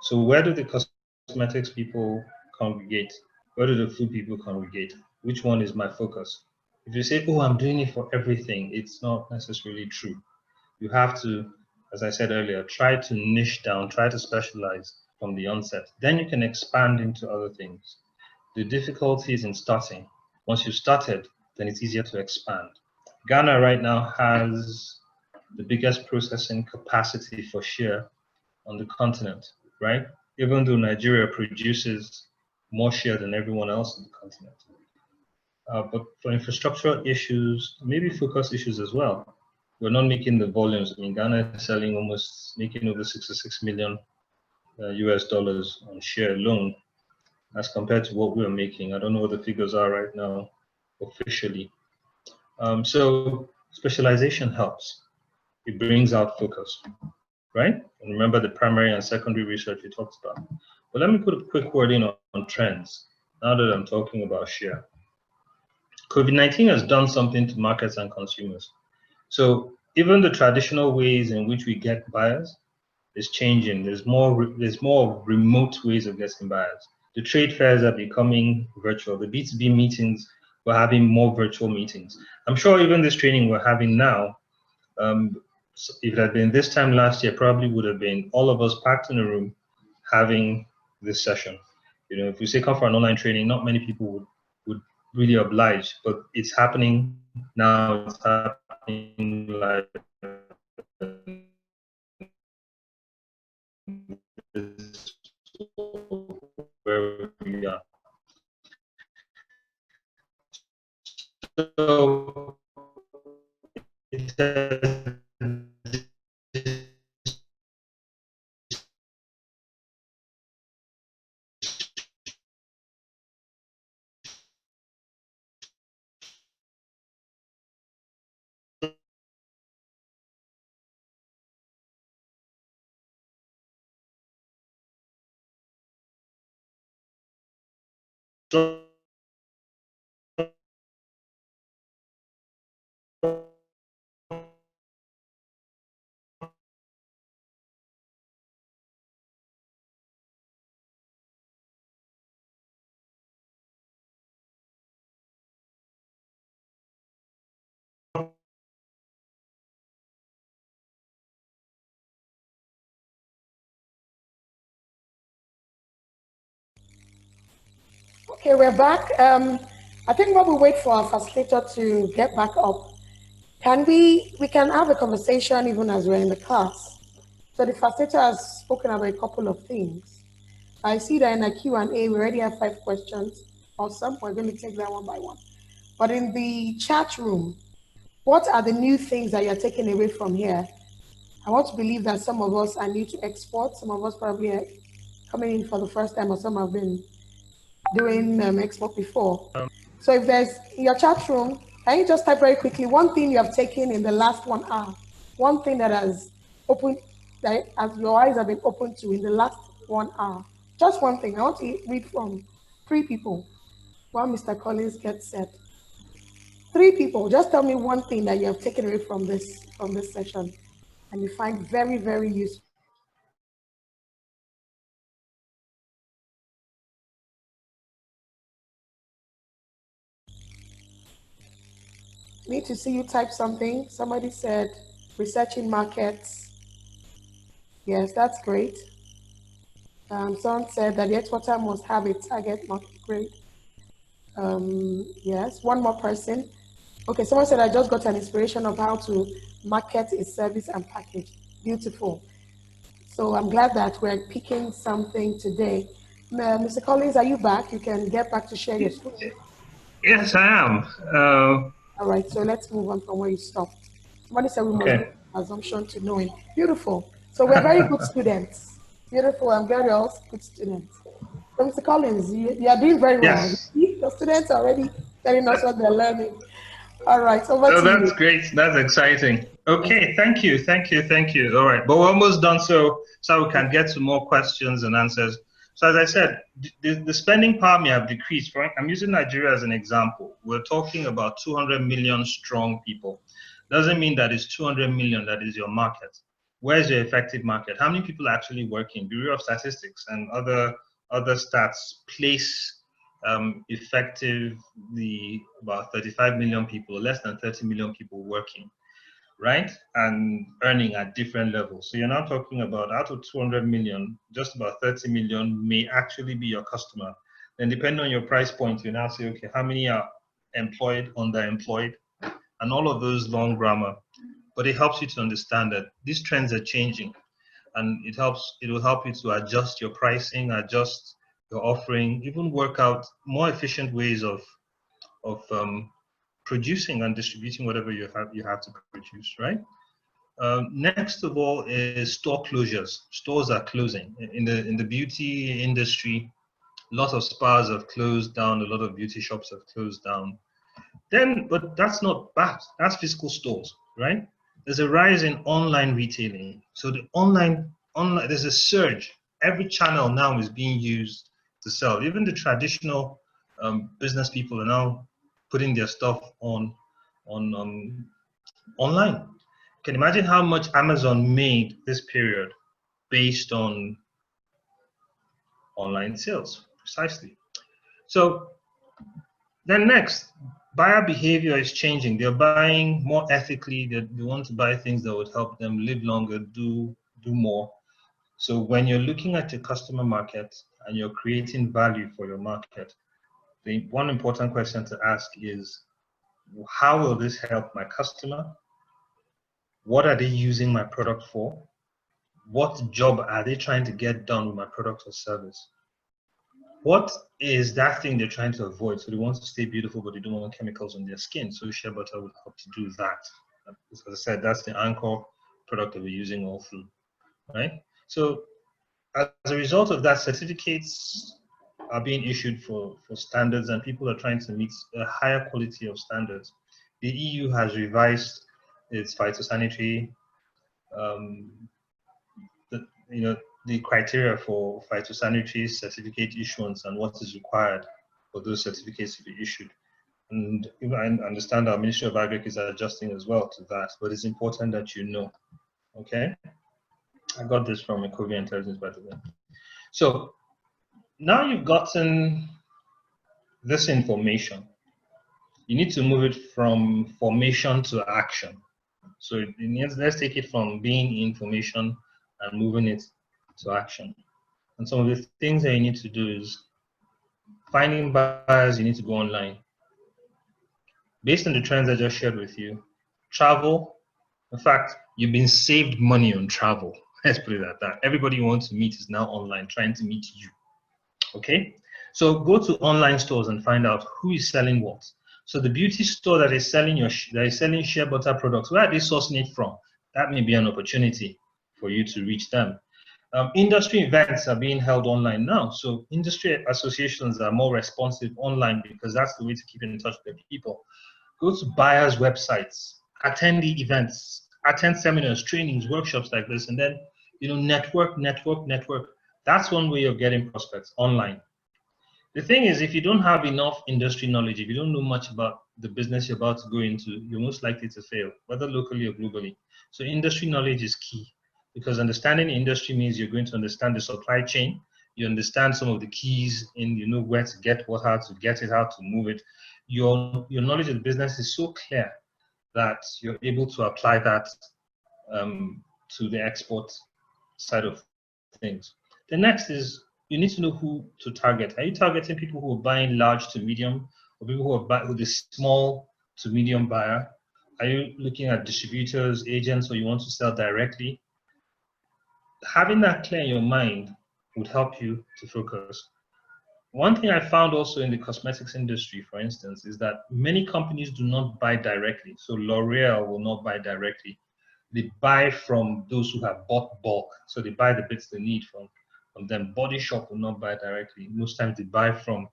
So where do the cosmetics people congregate? Where do the food people congregate? Which one is my focus? If you say, oh, I'm doing it for everything, it's not necessarily true. You have to, as I said earlier, try to niche down, try to specialize from the onset. Then you can expand into other things. The difficulty is in starting. Once you've started, then it's easier to expand. Ghana right now has the biggest processing capacity for shea on the continent, right? Even though Nigeria produces more shea than everyone else on the continent. But for infrastructural issues, maybe focus issues as well, we're not making the volumes. I mean, Ghana is selling making over 66 million US dollars on share alone, as compared to what we're making. I don't know what the figures are right now officially. So specialization helps. It brings out focus, right? And remember the primary and secondary research we talked about. But let me put a quick word in on trends. now that I'm talking about share. COVID-19 has done something to markets and consumers. So even the traditional ways in which we get buyers is changing. There's more remote ways of getting buyers. The trade fairs are becoming virtual. The B2B meetings, we're having more virtual meetings. I'm sure even this training we're having now, if it had been this time last year, probably would have been all of us packed in a room having this session. You know, if we say come for an online training, not many people would really oblige, but it's happening now. It's happening live where we are. So it has Okay, we're back. I think while we wait for our facilitator to get back up, we can have a conversation even as we're in the class. So the facilitator has spoken about a couple of things. I see that in the Q&A, we already have 5 questions. Awesome. We're going to take that one by one. But in the chat room, what are the new things that you're taking away from here? I want to believe that some of us are new to export. Some of us probably are coming in for the first time, or some have been doing export before. So if there's in your chat room, can you just type very quickly one thing you have taken in the last 1 hour? One thing that has opened, that as your eyes have been opened to in the last 1 hour. Just one thing. I want to read from 3 people while Mr. Collins gets set. 3 people. Just tell me one thing that you have taken away from this session and you find very, very useful. Need to see you type something. Somebody said researching markets. Yes, that's great. Someone said that the exporter must have a target market grade. Yes, one more person. Okay, someone said I just got an inspiration of how to market a service and package. Beautiful. So I'm glad that we're picking something today. Mr. Collins, are you back? You can get back to share your screen. Yes, I am. All right, so let's move on from where you stopped. Somebody said we must Okay. go from assumption to knowing. Beautiful. So we're very good students. Beautiful. I'm glad you're all good students. So Mr. Collins, you are doing very well. Yes. The students are already telling us what they're learning. All right, over Oh, to that's you. great. That's exciting. Yes. Okay, thank you, thank you, thank you. All right, but we're almost done, so we can get to more questions and answers. So as I said, the spending power may have decreased. Right? I'm using Nigeria as an example. We're talking about 200 million strong people. Doesn't mean that it's 200 million that is your market. Where's your effective market? How many people are actually working? Bureau of Statistics and other stats place effectively about 35 million people, less than 30 million people working, right? And earning at different levels. So you're now talking about out of 200 million, just about 30 million may actually be your customer. Then depending on your price point, you now say, okay, how many are employed, underemployed, and all of those long grammar. But it helps you to understand that these trends are changing, and it will help you to adjust your pricing, adjust your offering, even work out more efficient ways of producing and distributing whatever you have to produce, right? Next of all is store closures. Stores are closing in the beauty industry. A lot of spas have closed down. A lot of beauty shops have closed down. Then, but that's not bad. That's physical stores, right? There's a rise in online retailing. So the there's a surge. Every channel now is being used to sell. Even the traditional business people are now putting their stuff on online. You can imagine how much Amazon made this period based on online sales, precisely. So then next, buyer behavior is changing. They're buying more ethically. They want to buy things that would help them live longer, do more. So when you're looking at your customer market and you're creating value for your market, the one important question to ask is, how will this help my customer? What are they using my product for? What job are they trying to get done with my product or service? What is that thing they're trying to avoid? So they want to stay beautiful, but they don't want chemicals on their skin. So shea butter will help to do that. As I said, that's the anchor product that we're using all through, right? So as a result of that, certificates are being issued for standards, and people are trying to meet a higher quality of standards. The EU has revised its phytosanitary, um, the criteria for phytosanitary certificate issuance and what is required for those certificates to be issued. And I understand our Ministry of Agriculture is adjusting as well to that, but it's important that you know, okay? I got this from Ecovia Intelligence, by the way. So now you've gotten this information, you need to move it from formation to action. So let's take it from being information and moving it to action. And some of the things that you need to do is finding buyers, you need to go online. Based on the trends I just shared with you, travel, in fact, you've been saved money on travel. Let's put it at that. Everybody you want to meet is now online, trying to meet you. Okay? So go to online stores and find out who is selling what. So the beauty store that is selling shea butter products, where are they sourcing it from? That may be an opportunity for you to reach them. Industry events are being held online now. So industry associations are more responsive online because that's the way to keep in touch with the people. Go to buyers' websites, attend the events, attend seminars, trainings, workshops like this, and then network. That's one way of getting prospects online. The thing is, if you don't have enough industry knowledge, if you don't know much about the business you're about to go into, you're most likely to fail, whether locally or globally. So industry knowledge is key, because understanding the industry means you're going to understand the supply chain, you understand some of the keys in, where to get what, how to get it, how to move it. Your knowledge of the business is so clear that you're able to apply that to the export side of things. The next is you need to know who to target. Are you targeting people who are buying large to medium, or people who are buying the small to medium buyer? Are you looking at distributors, agents, or you want to sell directly? Having that clear in your mind would help you to focus. One thing I found also in the cosmetics industry, for instance, is that many companies do not buy directly. So L'Oreal will not buy directly. They buy from those who have bought bulk. So they buy the bits they need from them. Body Shop will not buy directly. Most times they buy from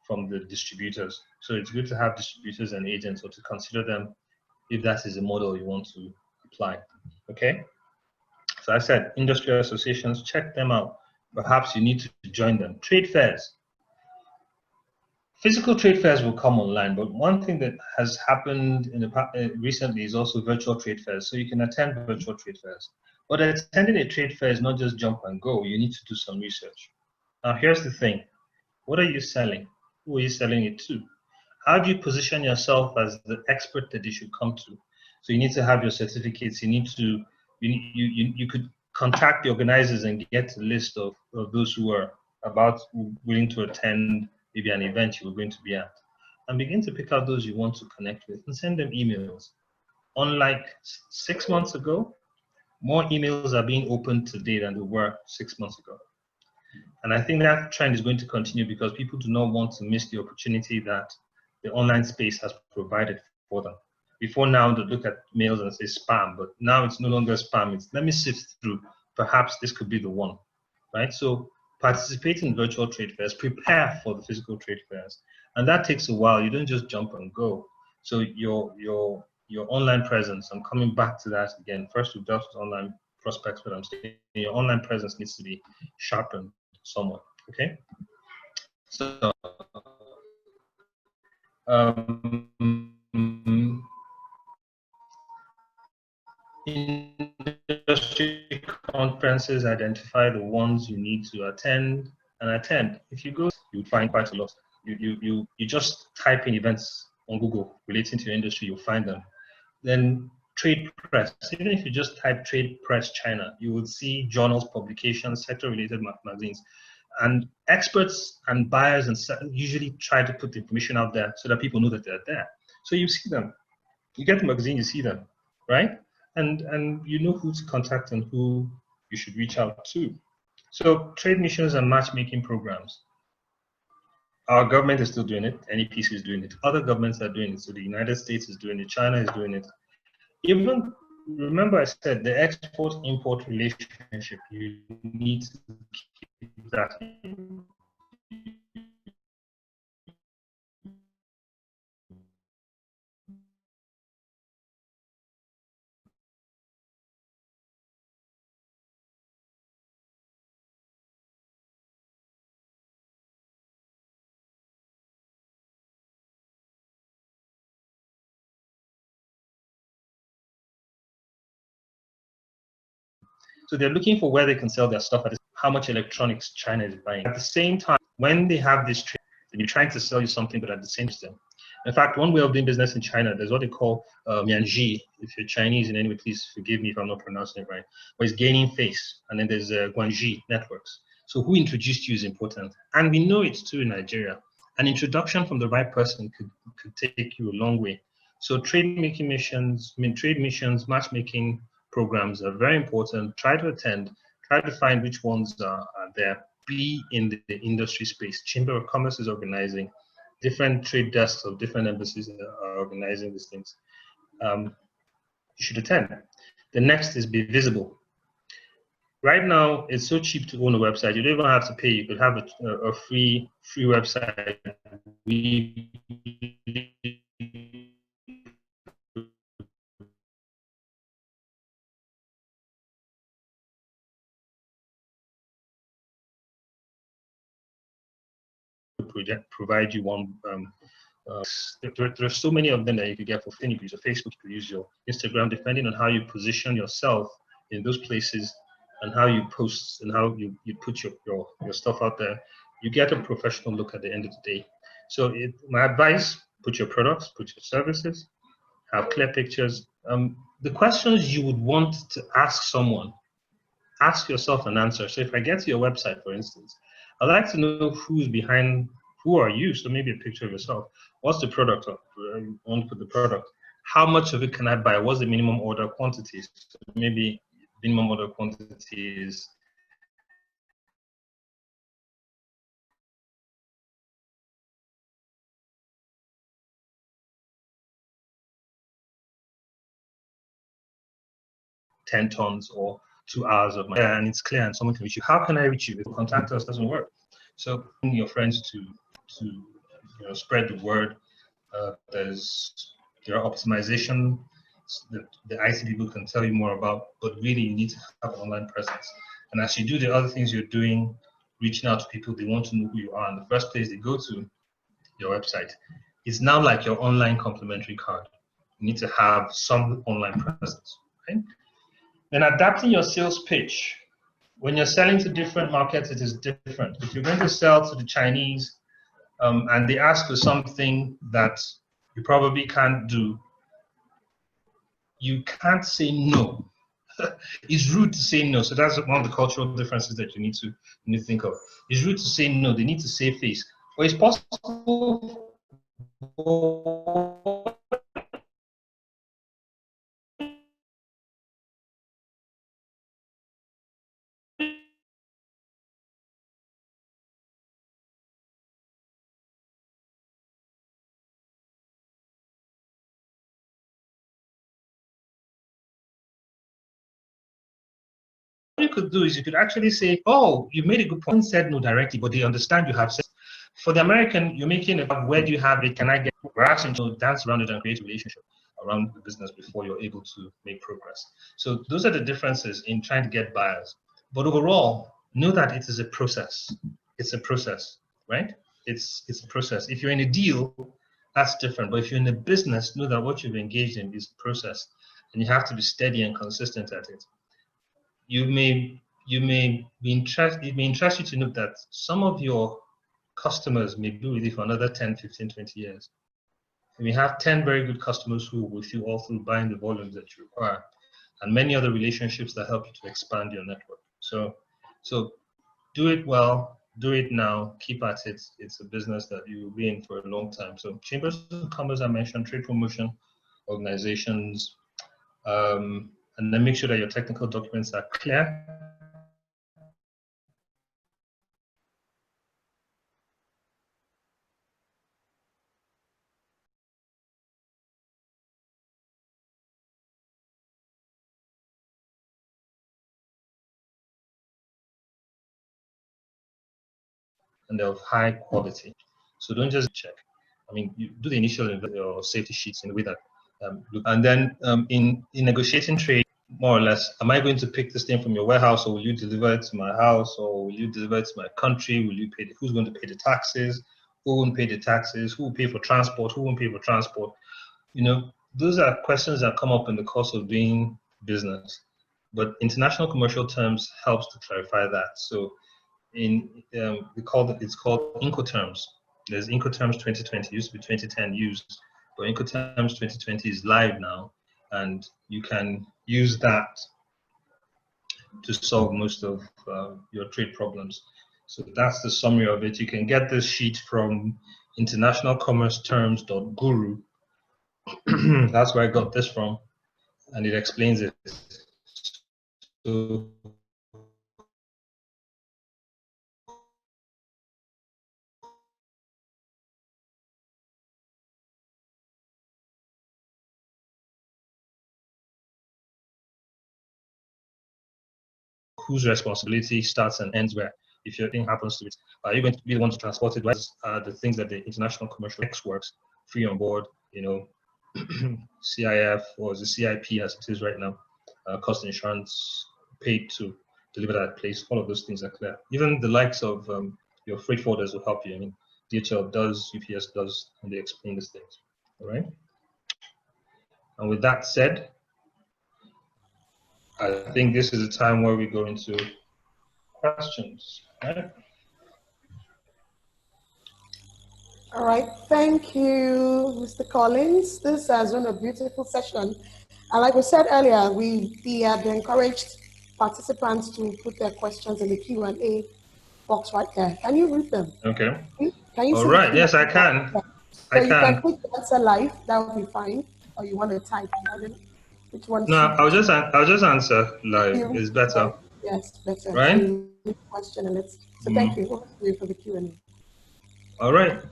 the distributors. So it's good to have distributors and agents, or to consider them if that is a model you want to apply. Okay? So I said industry associations, check them out. Perhaps you need to join them. Trade fairs. Physical trade fairs will come online, but one thing that has happened in the recently is also virtual trade fairs. So you can attend virtual trade fairs. But attending a trade fair is not just jump and go. You need to do some research. Now, here's the thing. What are you selling? Who are you selling it to? How do you position yourself as the expert that they should come to? So you need to have your certificates. You could contact the organizers and get a list of those who are willing to attend maybe an event you were going to be at, and begin to pick out those you want to connect with and send them emails. Unlike 6 months ago, more emails are being opened today than they were 6 months ago. And I think that trend is going to continue because people do not want to miss the opportunity that the online space has provided for them. Before now, they look at mails and say spam, but now it's no longer spam. It's let me sift through. Perhaps this could be the one, right? So participate in virtual trade fairs, prepare for the physical trade fairs. And that takes a while. You don't just jump and go. So your online presence, I'm coming back to that again. First, we've dealt with online prospects, but I'm saying your online presence needs to be sharpened somewhat, okay? So Industry conferences, identify the ones you need to attend and attend. If you go, you'll find quite a lot. You just type in events on Google relating to your industry, you'll find them. Then trade press, even if you just type trade press China, you will see journals, publications, sector-related magazines. And experts and buyers and usually try to put the information out there so that people know that they're there. So you see them. You get the magazine, you see them, right? And you know who to contact and who you should reach out to. So trade missions and matchmaking programs. Our government is still doing it. NEPC is doing it. Other governments are doing it. So the United States is doing it. China is doing it. Even, remember I said the export-import relationship, you need to keep that. So they're looking for where they can sell their stuff at, how much electronics China is buying. At the same time, when they have this trade, they're trying to sell you something, but at the same time. In fact, one way of doing business in China, there's what they call Mianji. If you're Chinese in any way, please forgive me if I'm not pronouncing it right. But it's gaining face. And then there's Guanji networks. So who introduced you is important. And we know it's too in Nigeria. An introduction from the right person could take you a long way. So trade missions, matchmaking programs are very important. Try to attend, try to find which ones are there. Be in the industry space. Chamber of Commerce is organizing. Different trade desks of different embassies are organizing these things. You should attend. The next is be visible. Right now, it's so cheap to own a website. You don't even have to pay. You could have a free website. We provide you one. There's so many of them that you could get for free. You could use your Facebook, you could use your Instagram, depending on how you position yourself in those places and how you post and how you put your stuff out there. You get a professional look at the end of the day. So my advice, put your products, put your services, have clear pictures. The questions you would want to ask someone, ask yourself an answer. So if I get to your website, for instance, I'd like to know who's behind, who are you? So maybe a picture of yourself. What's the product of, on for the product? How much of it can I buy? What's the minimum order quantity? So maybe minimum order quantity is 10 tons or 2 hours of my, and it's clear and someone can reach you. How can I reach you? If contact us doesn't work. So your friends to spread the word. There are optimization that the IT people can tell you more about, but really you need to have an online presence. And as you do the other things you're doing, reaching out to people, they want to know who you are. In the first place they go to your website. It's now like your online complimentary card. You need to have some online presence, right? Then adapting your sales pitch. When you're selling to different markets, it is different. If you're going to sell to the Chinese and they ask for something that you probably can't do, you can't say no. It's rude to say no. So that's one of the cultural differences that you need to think of. It's rude to say no. They need to save face. But it's possible for you could do is you could actually say, oh, you made a good point. Said no directly, but they understand you have said. For the American, you're making it, where do you have it? Can I get? We're asking to dance around it and create a relationship around the business before you're able to make progress. So those are the differences in trying to get buyers. But overall, know that it is a process. It's a process, right? It's a process. If you're in a deal, that's different. But if you're in a business, know that what you've engaged in is a process, and you have to be steady and consistent at it. It may interest you to know that some of your customers may be with you for another 10, 15, 20 years. And we have 10 very good customers who are with you all through buying the volumes that you require, and many other relationships that help you to expand your network. So do it well, do it now, keep at it. It's a business that you will be in for a long time. So chambers of commerce, I mentioned, trade promotion organizations, and then make sure that your technical documents are clear. And they're of high quality. So don't just check. I mean, you do the initial your safety sheets in a way that, and then in negotiating trade, more or less, am I going to pick this thing from your warehouse, or will you deliver it to my house, or will you deliver it to my country? Will you pay? Who's going to pay the taxes? Who won't pay the taxes? Who will pay for transport? Who won't pay for transport? You know, those are questions that come up in the course of doing business. But international commercial terms helps to clarify that. So it's called Incoterms. There's Incoterms 2020, used to be 2010 used, but Incoterms 2020 is live now, and you can use that to solve most of your trade problems. So that's the summary of it. You can get this sheet from internationalcommerceterms.guru. That's where I got this from, and it explains it. So whose responsibility starts and ends where? If your thing happens to it, are you going to be the one to transport it? The things that the International Commercial X works, free on board, you know, CIF or the CIP as it is right now, cost insurance paid to deliver that place. All of those things are clear. Even the likes of your freight forwarders will help you. I mean, DHL does, UPS does, and they explain these things. All right. And with that said, I think this is a time where we go into questions. Right? All right, thank you, Mr. Collins. This has been a beautiful session. And like we said earlier, we have encouraged participants to put their questions in the Q&A box right there. Can you read them? Okay. Can you All see the right. Q&A Yes, I box? can. Yeah. I So you can can. click answer live, that would be fine. Or you want to type, which one No, suits I'll just answer live. you? It's better, Yes, better. So right? you read the question and let's, so thank Mm. you. Over to you for the Q&A. All right.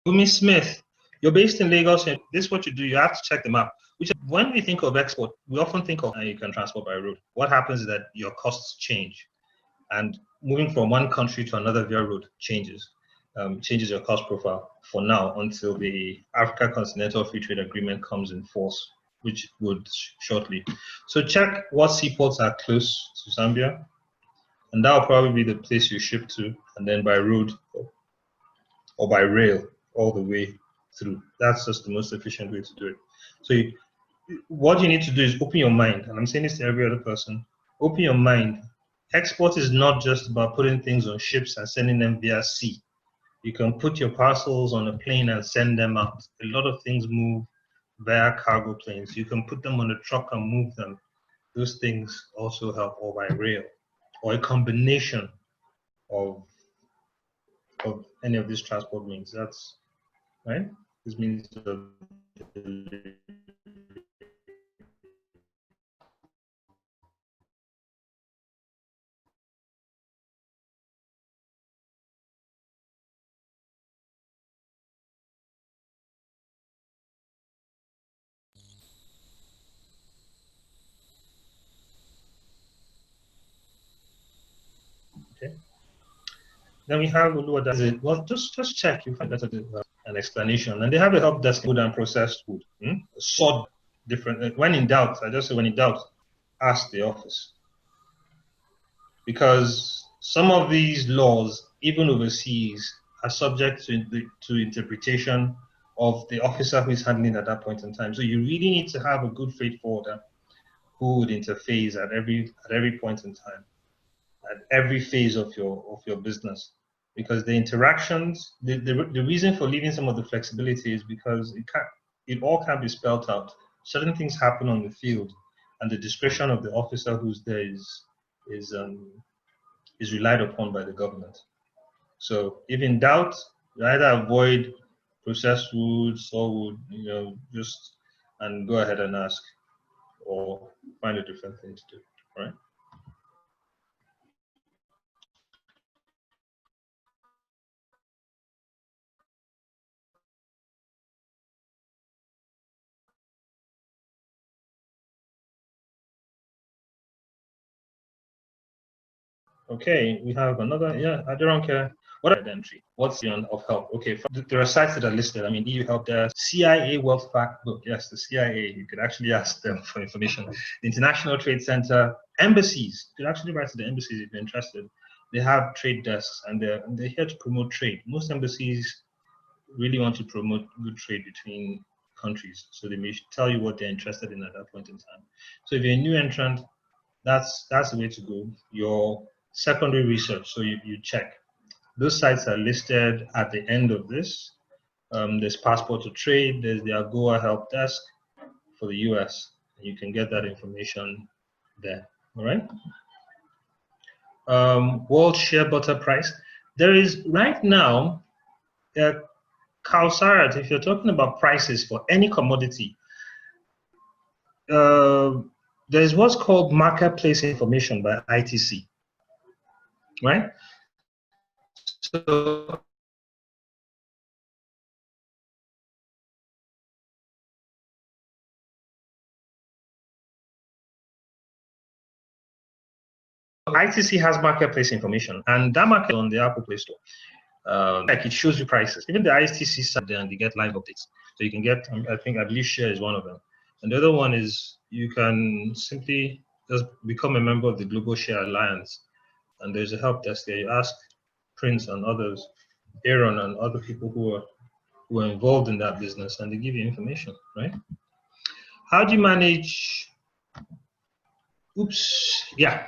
Bumi Smith, you're based in Lagos. This is what you do. You have to check the map. Which, when we think of export, we often think of you can transport by road. What happens is that your costs change, and moving from one country to another via road changes your cost profile for now until the Africa Continental Free Trade Agreement comes in force, which would shortly. So check what seaports are close to Zambia, and that will probably be the place you ship to, and then by road or by rail all the way through. That's just the most efficient way to do it. So what you need to do is open your mind, and I'm saying this to every other person, open your mind. Export is not just about putting things on ships and sending them via sea. You can put your parcels on a plane and send them out. A lot of things move via cargo planes. You can put them on a truck and move them. Those things also help, or by rail, or a combination of any of these transport means. That's right. This means okay. Then we have Oluwada. Well, just check. You find that an explanation, and they have a help desk food and processed food. Sort different. When in doubt, I just say when in doubt, ask the office, because some of these laws, even overseas, are subject to interpretation of the officer who is handling at that point in time. So you really need to have a good freight forwarder who would interface at every point in time, at every phase of your business, because the interactions, the reason for leaving some of the flexibility is because it all can't be spelled out. Certain things happen on the field, and the discretion of the officer who's there is relied upon by the government. So if in doubt, you either avoid processed foods or would just and go ahead and ask, or find a different thing to do, right? Okay, we have another. Yeah, I don't care. What are the entry? What's the of help? Okay, there are sites that are listed. I mean, EU Help Desk, CIA Wealth Fact Book. Yes, the CIA. You could actually ask them for information. The International Trade Center, embassies. You could actually write to the embassies if you're interested. They have trade desks, and they're here to promote trade. Most embassies really want to promote good trade between countries, so they may tell you what they're interested in at that point in time. So if you're a new entrant, that's the way to go. Your secondary research, so you check. Those sites are listed at the end of this. There's Passport to Trade, there's the AGOA Help Desk for the US. You can get that information there, all right? World Share Butter Price. There is, right now, Kausarat, if you're talking about prices for any commodity, there's what's called marketplace information by ITC, right? So ITC has marketplace information, and that market on the Apple Play Store. Like it shows you prices. Even the ITC site there, and you get live updates. So you can get, I believe Share is one of them. And the other one is you can simply just become a member of the Global Share Alliance. And there's a help desk there. You ask Prince and others, Aaron and other people who are involved in that business, and they give you information, right? How do you manage? Oops, yeah,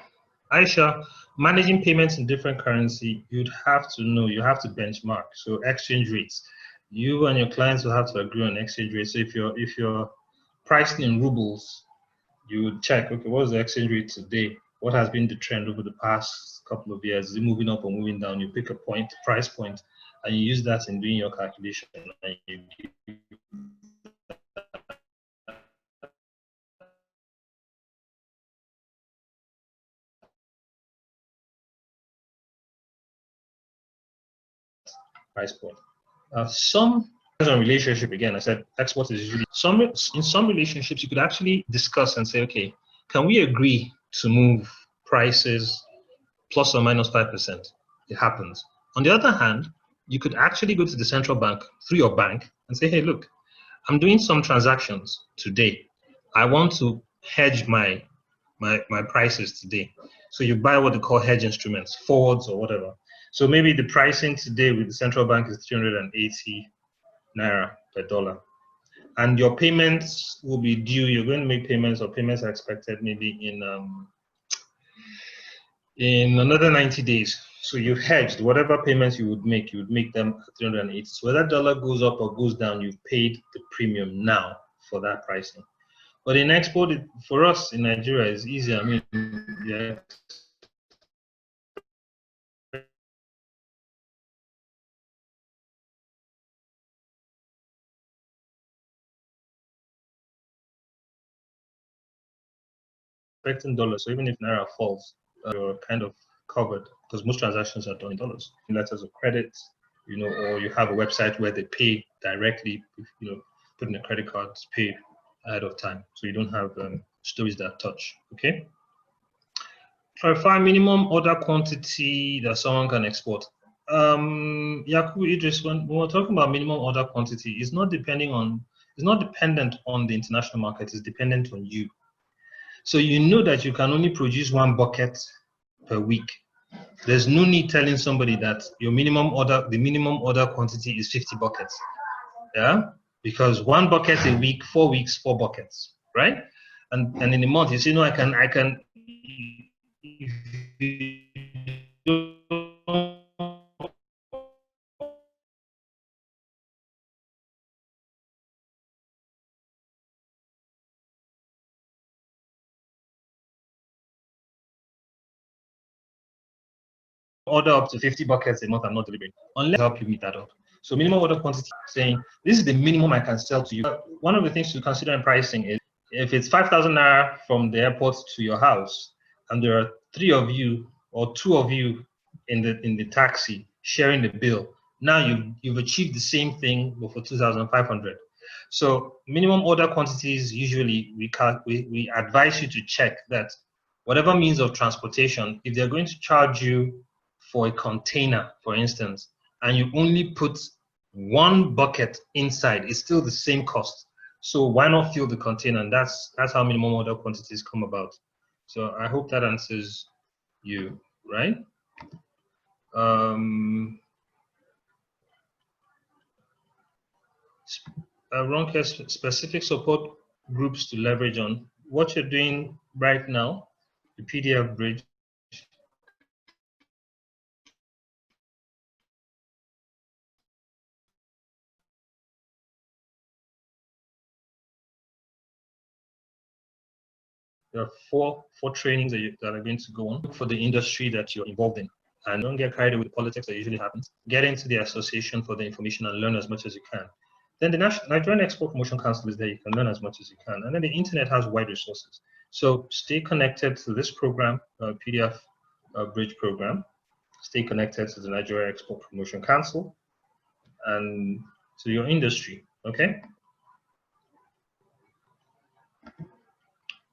Aisha, managing payments in different currency, you have to benchmark. So exchange rates, you and your clients will have to agree on exchange rates. So if you're pricing in rubles, you would check, okay, what's the exchange rate today? What has been the trend over the past couple of years? Is it moving up or moving down? You pick a price point, and you use that in doing your calculation. And you give price point. Some relationship, again, I said export is usually in some relationships you could actually discuss and say, okay, can we agree to move prices plus or minus 5%? It happens. On the other hand, you could actually go to the central bank through your bank and say, hey, look, I'm doing some transactions today. I want to hedge my prices today. So you buy what they call hedge instruments, forwards or whatever. So maybe the pricing today with the central bank is 380 naira per dollar. And your payments will be due. You're going to make payments, or payments are expected maybe in another 90 days. So you've hedged whatever payments you would make them at 380. So whether dollar goes up or goes down, you've paid the premium now for that pricing. But in export, for us in Nigeria, it's easier. I mean, yeah. Expecting dollars. So even if Naira falls, you're kind of covered because most transactions are done in dollars. Letters of credit, or you have a website where they pay directly, put in a credit card, pay ahead of time. So you don't have stories that touch, okay? Clarify minimum order quantity that someone can export. Yakubu Idris, when we're talking about minimum order quantity, it's not dependent on the international market, it's dependent on you. So you know that you can only produce one bucket per week. There's no need telling somebody that the minimum order quantity is 50 buckets. Yeah? Because one bucket a week, 4 weeks, 4 buckets, right? And in a month, you say, no, I can if you order up to 50 buckets a month, I'm not delivering. Unless I help you meet that up. So minimum order quantity, saying this is the minimum I can sell to you. One of the things to consider in pricing is if it's 5,000 naira from the airport to your house, and there are 3 of you or 2 of you in the taxi sharing the bill. Now you've achieved the same thing but for 2,500. So minimum order quantities, usually we advise you to check that whatever means of transportation, if they're going to charge you for a container, for instance, and you only put one bucket inside, it's still the same cost. So why not fill the container? And that's how minimum order quantities come about. So I hope that answers you, right? Ronke, specific support groups to leverage on. What you're doing right now, the PDF bridge, there are four trainings that are going to go on for the industry that you're involved in. And don't get carried away with politics that usually happens. Get into the association for the information and learn as much as you can. Then the Nigerian Export Promotion Council is there. You can learn as much as you can. And then the internet has wide resources. So stay connected to this program, PDF Bridge program. Stay connected to the Nigeria Export Promotion Council and to your industry, okay?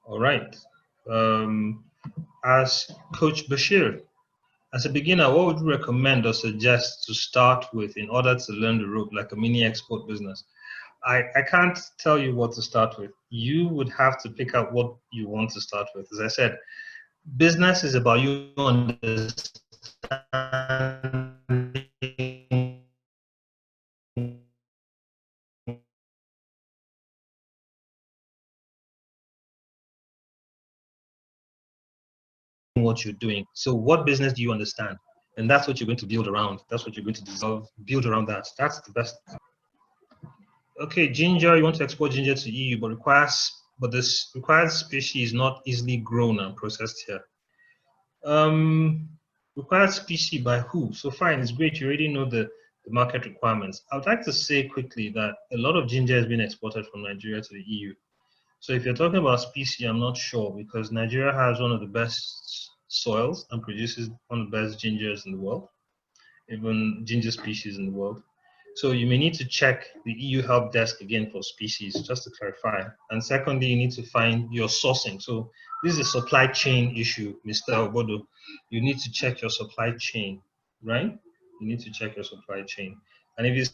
All right. As Coach Bashir, as a beginner, what would you recommend or suggest to start with in order to learn the rope like a mini export business? I can't tell you what to start with. You would have to pick out what you want to start with. As I said, business is about you understanding what you're doing. So what business do you understand? And that's what you're going to build around. That's what you're going to build around that. That's the best. Okay, ginger, you want to export ginger to EU, but this required species is not easily grown and processed here. Required species by who? So fine, it's great. You already know the market requirements. I would like to say quickly that a lot of ginger has been exported from Nigeria to the EU. So if you're talking about species, I'm not sure because Nigeria has one of the best soils and produces one of the best gingers in the world, even ginger species in the world. So you may need to check the EU help desk again for species, just to clarify. And secondly, you need to find your sourcing. So this is a supply chain issue, Mr. Obodo. You need to check your supply chain, right? You need to check your supply chain. And if it's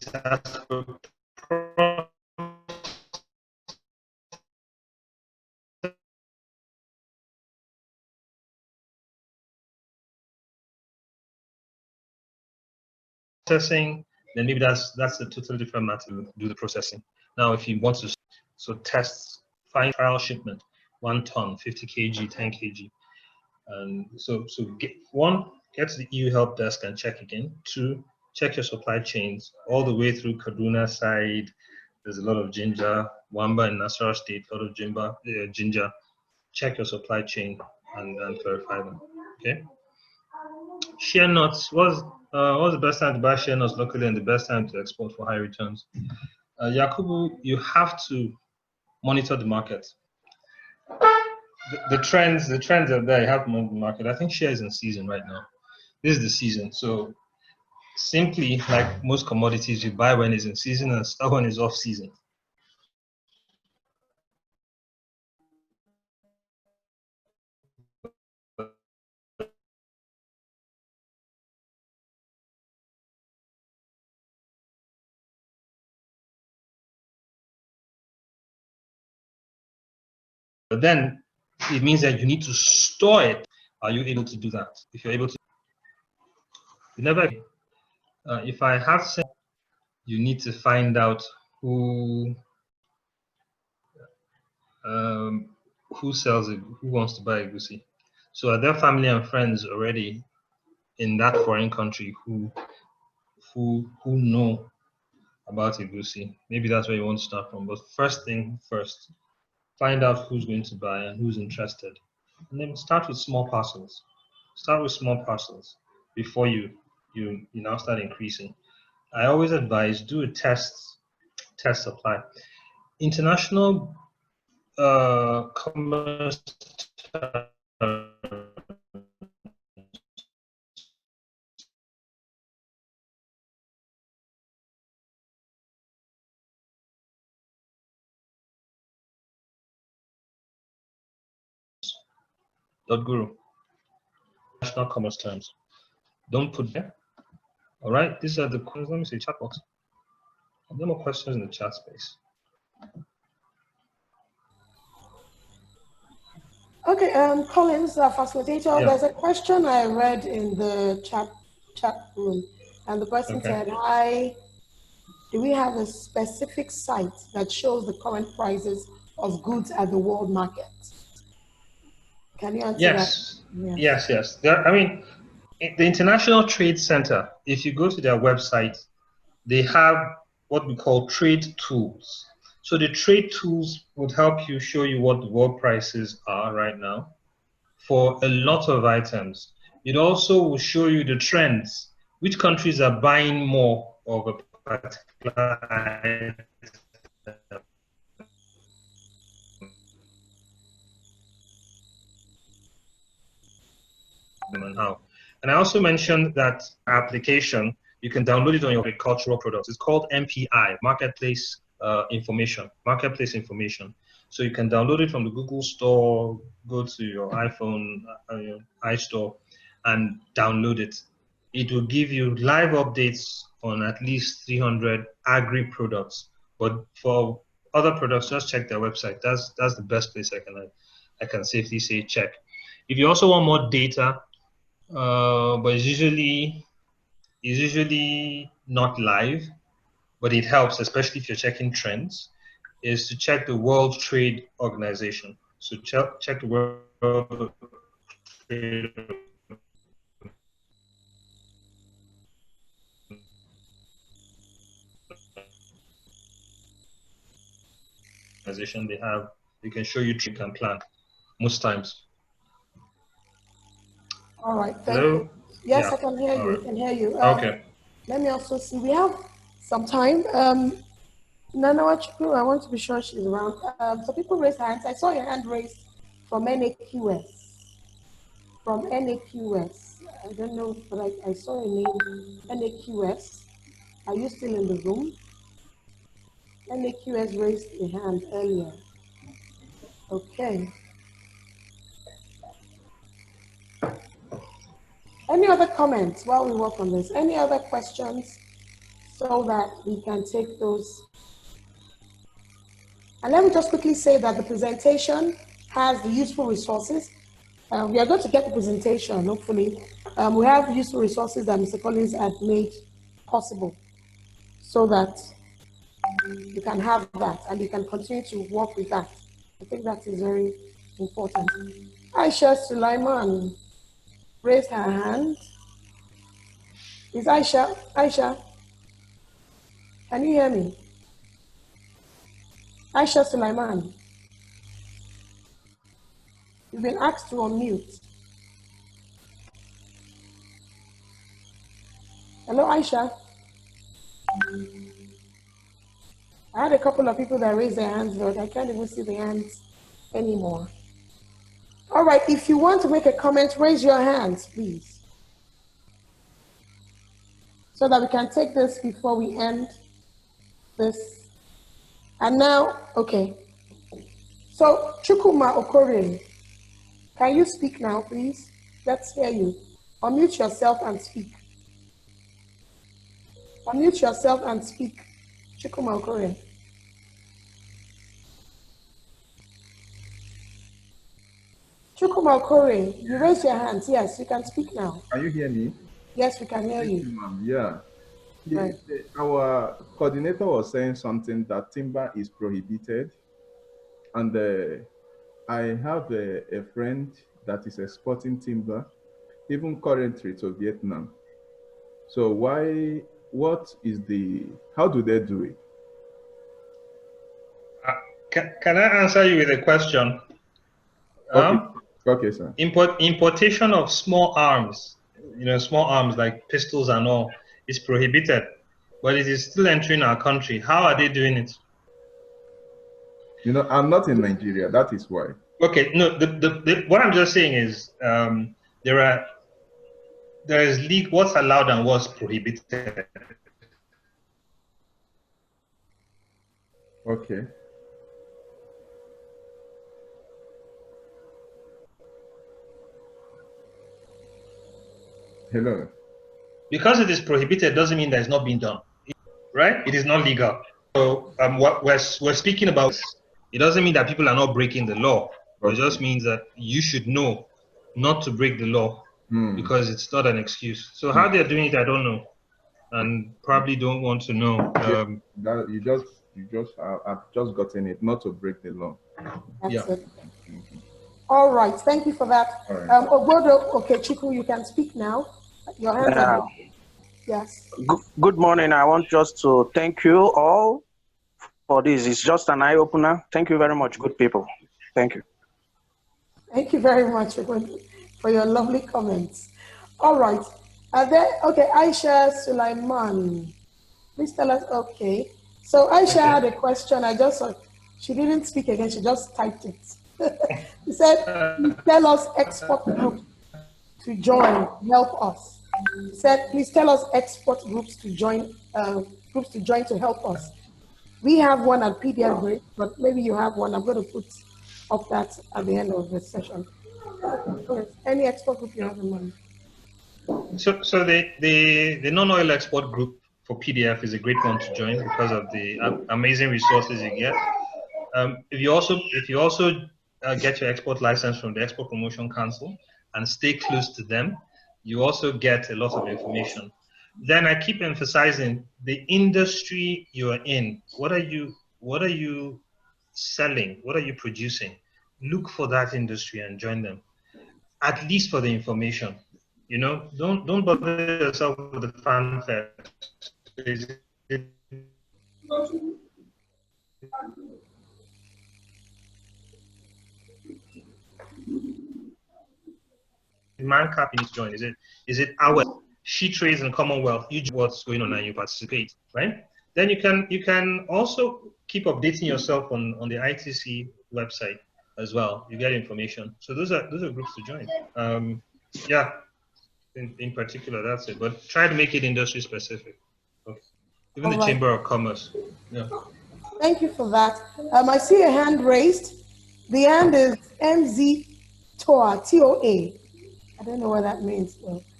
processing, then maybe that's a totally different matter to do the processing. Now, if you want to, so test, find trial shipment, 1 ton, 50 kg, 10 kg. And so get to the EU help desk and check again. 2, check your supply chains all the way through Kaduna side. There's a lot of ginger, Wamba in Nasarawa State, a lot of ginger. Check your supply chain and verify them. Okay. Share nuts. What's the best time to buy share nuts locally and the best time to export for high returns? Yakubu, you have to monitor the market. The trends are there. You have to monitor the market. I think share is in season right now. This is the season. So simply like most commodities, you buy when it's in season and sell when it's off season. But then it means that you need to store it. Are you able to do that? If you're able to, you never. If I have, you need to find out who um, who sells it, who wants to buy egusi. So are there family and friends already in that foreign country who know about egusi? Maybe that's where you want to start from. But first thing first, find out who's going to buy and who's interested, and then start with small parcels. Start with small parcels before you now start increasing. I always advise do a test supply. International commerce guru. National commerce terms. Don't put there. All right. These are the questions. Let me see chat box. No more questions in the chat space. Okay, Collins, facilitator, Yeah. there's a question I read in the chat room, and the person said, "Hi, do we have a specific site that shows the current prices of goods at the world market?" Can you answer that? Yes. I mean, the International Trade Center, if you go to their website, they have what we call trade tools. So the trade tools would help you show you what the world prices are right now for a lot of items. It also will show you the trends, which countries are buying more of a particular item and how. And I also mentioned that application, you can download it on your agricultural products. It's called MPI, Marketplace Information. Marketplace Information. So you can download it from the Google Store, go to your iPhone, your iStore, and download it. It will give you live updates on at least 300 agri products. But for other products, just check their website. That's the best place I can safely say check. If you also want more data, but it's usually not live, but it helps, especially if you're checking trends, is to check the World Trade Organization. So check the World Trade Organization. They can show you trade and plan most times. All right, thank you. Hello? Yes, Yeah. I can hear All you. I right. can hear you. Okay. Let me also see. We have some time. Nanawa Chukwu, I want to be sure she's around. So people raise hands. I saw your hand raised from NAQS. From NAQS. I don't know, but I saw your name, NAQS. Are you still in the room? NAQS raised a hand earlier. Okay. Any other comments while we work on this? Any other questions so that we can take those? And let me just quickly say that the presentation has the useful resources. We are going to get the presentation, hopefully. We have useful resources that Mr. Collins had made possible so that you can have that and you can continue to work with that. I think that is very important. Aisha Sulaiman raised her hand. Is Aisha, can you hear me? Aisha Sulaiman, you've been asked to unmute. Hello, Aisha. I had a couple of people that raised their hands, but I can't even see the hands anymore. All right, if you want to make a comment, raise your hands, please, so that we can take this before we end this. And now, okay. So, Chukuma Okorie, can you speak now, please? Let's hear you. Unmute yourself and speak. Unmute yourself and speak. Chukuma Okorie. Okore, you raise your hands. Yes, you can speak now. Can you hear me? Yes, we can hear Thank you. you, ma'am. Yeah. Right. Our coordinator was saying something that timber is prohibited. And I have a friend that is exporting timber, even currently to Vietnam. So how do they do it? Can I answer you with a question? Okay, okay, sir. Importation of small arms, small arms like pistols and all, is prohibited, but it is still entering our country. How are they doing it? I'm not in Nigeria. That is why. Okay, no. What I'm just saying is there is what's allowed and what's prohibited. Okay. Hello. Because it is prohibited doesn't mean that it's not being done, right? It is not legal. So what we're speaking about, it doesn't mean that people are not breaking the law. Okay. It just means that you should know not to break the law because it's not an excuse. So how they're doing it, I don't know, and probably don't want to know. I've just gotten it, not to break the law. That's it. All right, thank you for that. Right. Obodo Okechukwu, you can speak now. Your hands are up. Yes. Good morning. I want just to thank you all for this. It's just an eye-opener. Thank you very much, good people. Thank you. Thank you very much for your lovely comments. All right. Okay, Aisha Sulaiman. Please tell us, okay. So Aisha had a question. I just saw, she didn't speak again. She just typed it. She said, tell us export group to join, help us. She said, please tell us export groups to join to help us. We have one at PDF Break, but maybe you have one. I'm going to put up that at the end of the session. Any export group you have in mind? So the non-oil export group for PDF is a great one to join because of the amazing resources you get. If you also get your export license from the Export Promotion Council and stay close to them, you also get a lot of information. Then I keep emphasizing the industry you are in. What are you selling? What are you producing? Look for that industry and join them, at least for the information. Don't bother yourself with the fanfare. Man cap you need to join. Is it our she trades in Commonwealth? You what's going on and you participate, right? Then you can also keep updating yourself on the ITC website as well. You get information. So those are groups to join. Yeah, in particular that's it. But try to make it industry specific. Okay. Even the Chamber of Commerce. Yeah. Thank you for that. I see a hand raised. The hand is MZ Toa, TOA. I don't know what that means,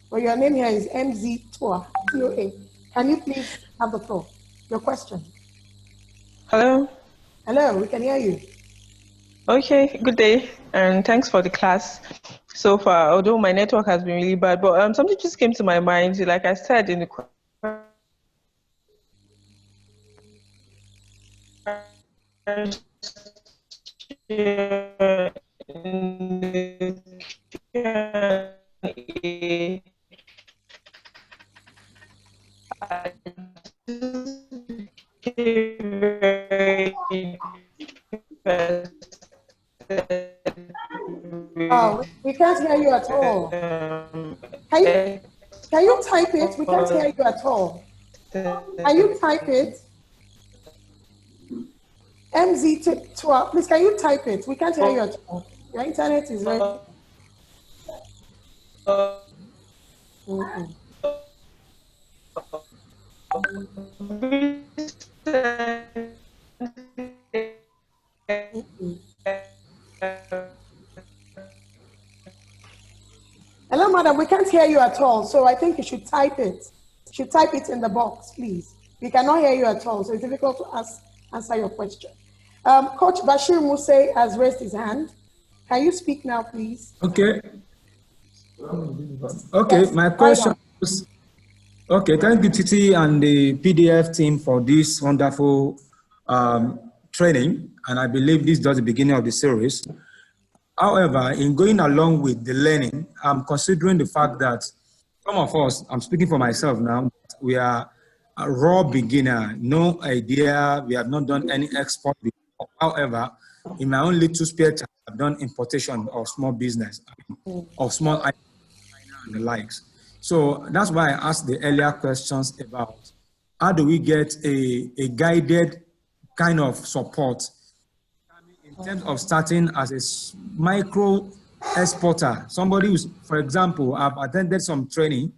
but your name here is MZ Toa, TOA. Can you please have the floor? Your question. Hello. Hello, we can hear you. Okay, good day, and thanks for the class so far, although my network has been really bad, but something just came to my mind, like I said in the Oh, we can't hear you at all. Can you type it? We can't hear you at all. Can you type it? MZ12, please, can you type it? We can't hear you at all. Your internet is very... Hello, madam, we can't hear you at all, so I think you should type it. You should type it in the box, please. We cannot hear you at all, so it's difficult to answer your question. Coach Bashir Muse has raised his hand. Can you speak now, please? Okay. Okay, Yes, my right question on. is, okay, thank you, Titi and the PDF team for this wonderful training. And I believe this is just the beginning of the series. However, in going along with the learning, I'm considering the fact that some of us, I'm speaking for myself now, we are a raw beginner, no idea, we have not done any export before. However, in my own little spare time, I've done importation of small business, of small items and the likes. So that's why I asked the earlier questions about how do we get a guided kind of support in terms of starting as a micro exporter. Somebody who's, for example, I've attended some training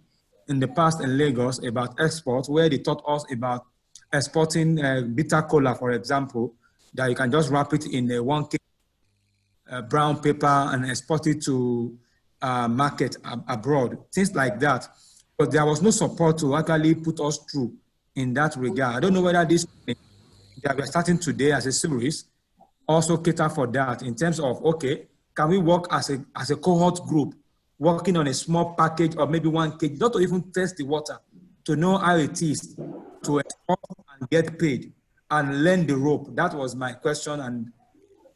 in the past in Lagos about export, where they taught us about exporting bitter cola, for example, that you can just wrap it in a 1 kg brown paper and export it to market abroad, things like that. But there was no support to actually put us through in that regard. I don't know whether this that we're starting today as a series also cater for that in terms of, okay, can we work as a cohort group, working on a small package of maybe 1 kg, not to even test the water, to know how it is to export and get paid and learn the rope. That was my question.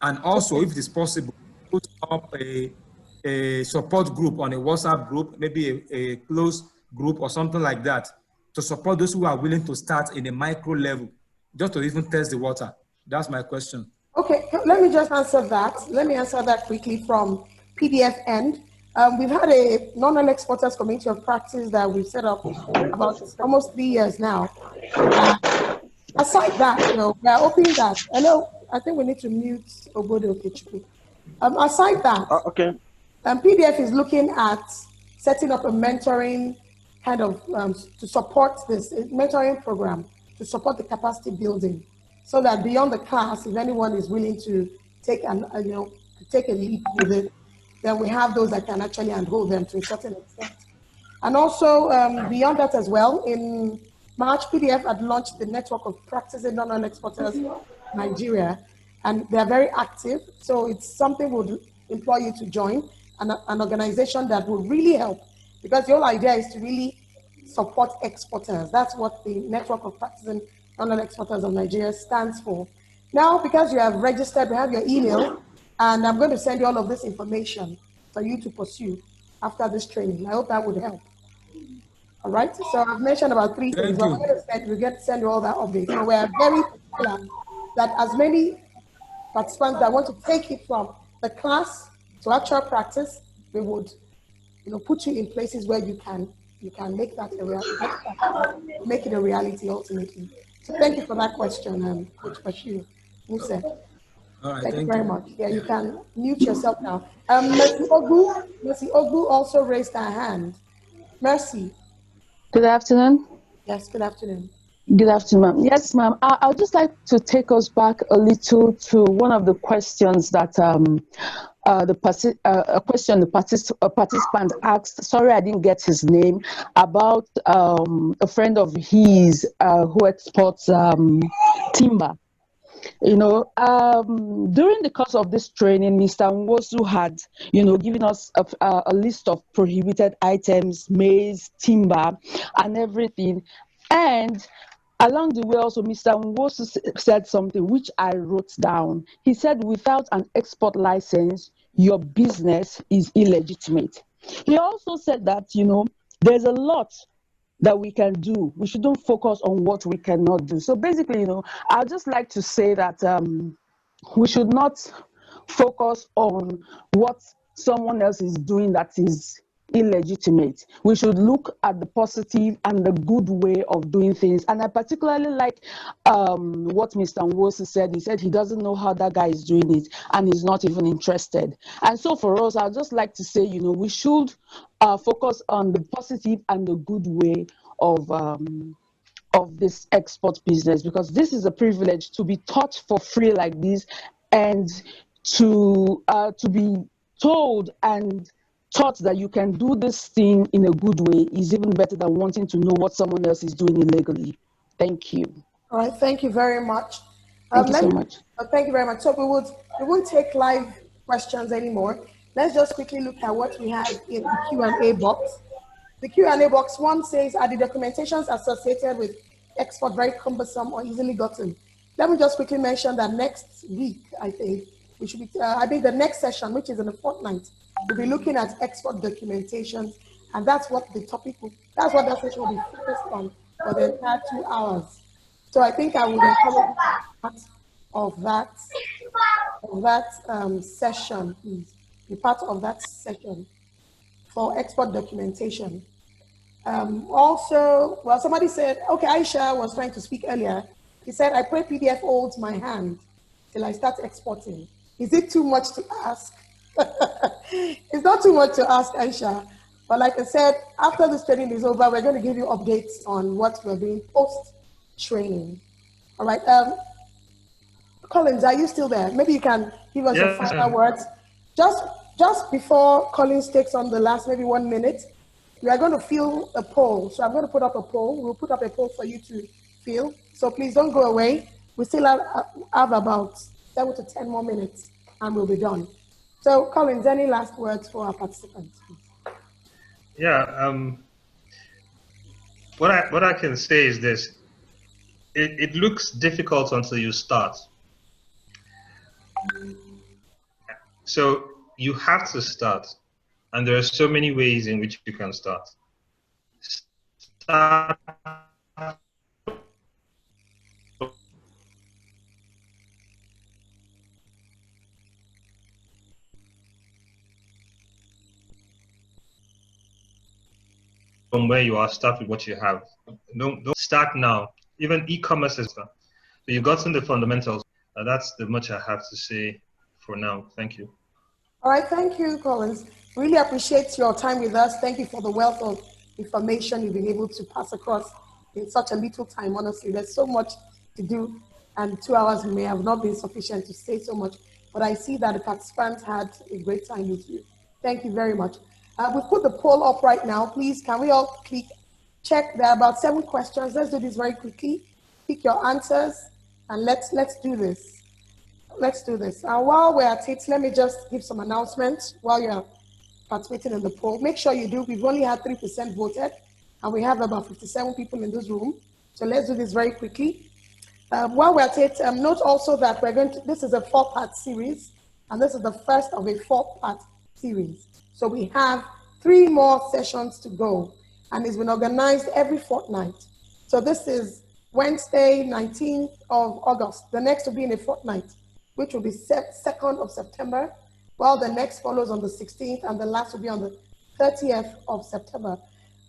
And also, if it is possible, put up a support group on a WhatsApp group, maybe a close group or something like that, to support those who are willing to start in a micro level, just to even test the water. That's my question. Okay, let me just answer that. Let me answer that quickly from PDF end. We've had a non-oil exporters committee of practice that we've set up about almost 3 years now. Aside that, we are hoping that, I think we need to mute Obodo Okechukwu. Aside that, Okay. PDF is looking at setting up a mentoring kind of to support this mentoring program to support the capacity building, so that beyond the class, if anyone is willing to take take a leap with it, then we have those that can actually handhold them to a certain extent. And also beyond that as well, in March, PDF had launched the network of practicing non-oil exporters Nigeria, and they're very active. So it's something we'll employ you to join, an organization that will really help, because the whole idea is to really support exporters. That's what the network of practicing non-oil exporters of Nigeria stands for. Now, because you have registered, we have your email, and I'm going to send you all of this information for you to pursue after this training. I hope that would help. All right, so I've mentioned about 3 things, but we're going to send you all that update. So we're very particular that as many participants that want to take it from the class to actual practice, we would, put you in places where you can make that a reality, make it a reality ultimately. So thank you for that question, Coach Bashir. Musa. All right, Thank you very much. Yeah, you can mute yourself now. Mercy Ogu also raised her hand. Mercy. Good afternoon. Yes, good afternoon. Good afternoon, ma'am. Yes, ma'am. I'd just like to take us back a little to one of the questions that a participant asked. Sorry, I didn't get his name. About a friend of his who exports timber. During the course of this training, Mr. Nwosu had, given us a list of prohibited items, maize, timber, and everything. And along the way also, Mr. Nwosu said something which I wrote down. He said, without an export license, your business is illegitimate. He also said that, there's a lot that we can do. We shouldn't focus on what we cannot do. So basically, I'd just like to say that we should not focus on what someone else is doing that is illegitimate. We should look at the positive and the good way of doing things. And I particularly like what Mr. Nwosu said. He said he doesn't know how that guy is doing it and he's not even interested. And so for us, I'd just like to say, we should focus on the positive and the good way of this export business, because this is a privilege to be taught for free like this, and to be told and taught that you can do this thing in a good way is even better than wanting to know what someone else is doing illegally. Thank you. All right, thank you very much. Thank you so much. Thank you very much. So we won't take live questions anymore, let's just quickly look at what we have in the Q&A box. The Q&A box one says, are the documentations associated with export very cumbersome or easily gotten? Let me just quickly mention that next week, I think, we should be, I think the next session, which is in a fortnight, we'll be looking at export documentations, and that's what the topic will, that's what that session will be focused on for the entire 2 hours. So I think I would encourage you to be part of that session, please. Be part of that session for export documentation. Also, well, somebody said, okay, Aisha was trying to speak earlier. He said, I pray PDF holds my hand till I start exporting. Is it too much to ask? It's not too much to ask, Aisha. But like I said, after this training is over, we're going to give you updates on what we're doing post-training. All right. Collins, are you still there? Maybe you can give us your final words. Just before Collins takes on the last maybe 1 minute, we are going to fill a poll. So I'm going to put up a poll. We'll put up a poll for you to fill. So please don't go away. We still have about 7 to 10 more minutes and we'll be done. So Collins, any last words for our participants? Yeah, what I can say is this. It looks difficult until you start. So you have to start. And there are so many ways in which you can start. Start from where you are, start with what you have. Don't start now. Even e-commerce is done. So you've gotten the fundamentals. That's the much I have to say for now. Thank you. All right, thank you, Collins. Really appreciate your time with us. Thank you for the wealth of information you've been able to pass across in such a little time. Honestly, there's so much to do, and 2 hours may have not been sufficient to say so much, but I see that the participants had a great time with you. Thank you very much. We've put the poll up right now. Please, can we all click, check? There are about 7 questions. Let's do this very quickly. Pick your answers, and let's do this. Let's do this. While we're at it, let me just give some announcements while you're participating in the poll. Make sure you do. We've only had 3% voted, and we have about 57 people in this room. So let's do this very quickly. While we're at it, note also that we're going to, this is a 4-part series, and this is the first of a 4-part series. So we have 3 more sessions to go, and it's been organized every fortnight. So this is Wednesday, 19th of August. The next will be in a fortnight, which will be 2nd of September, while the next follows on the 16th, and the last will be on the 30th of September.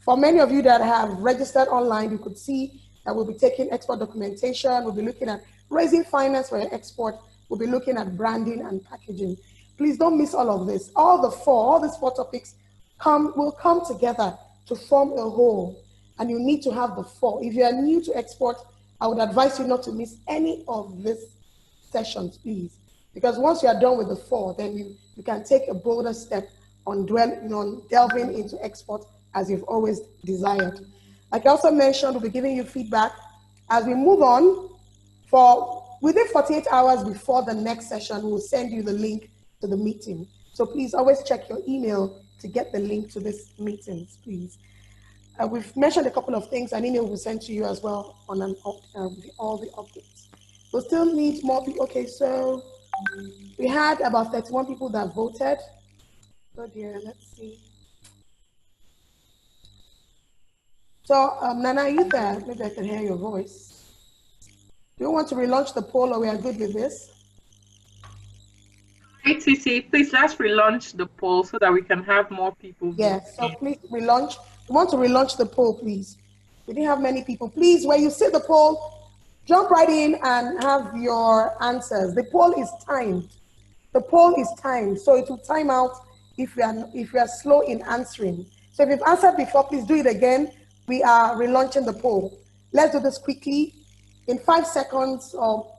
For many of you that have registered online, you could see that we'll be taking export documentation, we'll be looking at raising finance for your export, we'll be looking at branding and packaging. Please don't miss all of this. All these 4 topics will come together to form a whole, and you need to have the 4. If you are new to export, I would advise you not to miss any of these sessions, please. Because once you are done with the 4, then you can take a bolder step on delving into export as you've always desired. Like I also mentioned, we'll be giving you feedback as we move on. For within 48 hours before the next session, we'll send you the link to the meeting. So please always check your email to get the link to these meetings, please. We've mentioned a couple of things. An email will be sent to you as well on all the updates. We'll still need more people. Okay, so we had about 31 people that voted. Oh dear, let's see. So, Nana, are you there? Maybe I can hear your voice. Do you want to relaunch the poll, or we are good with this? Hi, TC. Please, let's relaunch the poll so that we can have more people. Yes, so please relaunch. We want to relaunch the poll, please. We didn't have many people. Please, when you see the poll, jump right in and have your answers. The poll is timed. The poll is timed, so it will time out if you are slow in answering. So if you've answered before, please do it again. We are relaunching the poll. Let's do this quickly in 5 seconds or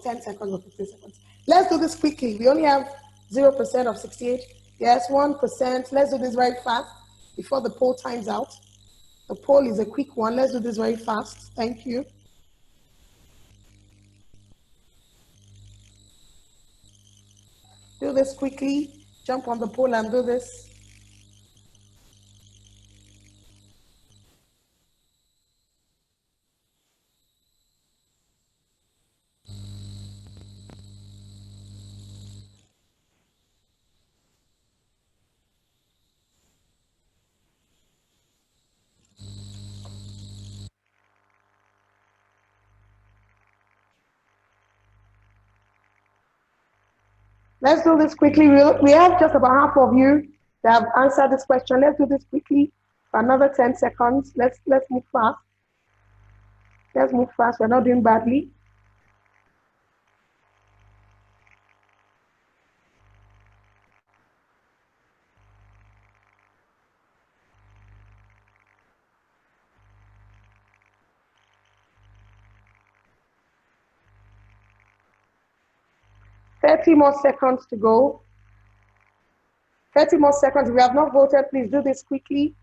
10 seconds or 15 seconds. Let's do this quickly. We only have 0% of 68. Yes, 1%. Let's do this very fast before the poll times out. The poll is a quick one. Let's do this very fast. Thank you. Do do this quickly. Jump on the poll and do this. Let's do this quickly. We have just about half of you that have answered this question. Let's do this quickly for another 10 seconds. Let's move fast. Let's move fast. We're not doing badly. Thirty more seconds to go. 30 more seconds. If you have not voted, please do this quickly.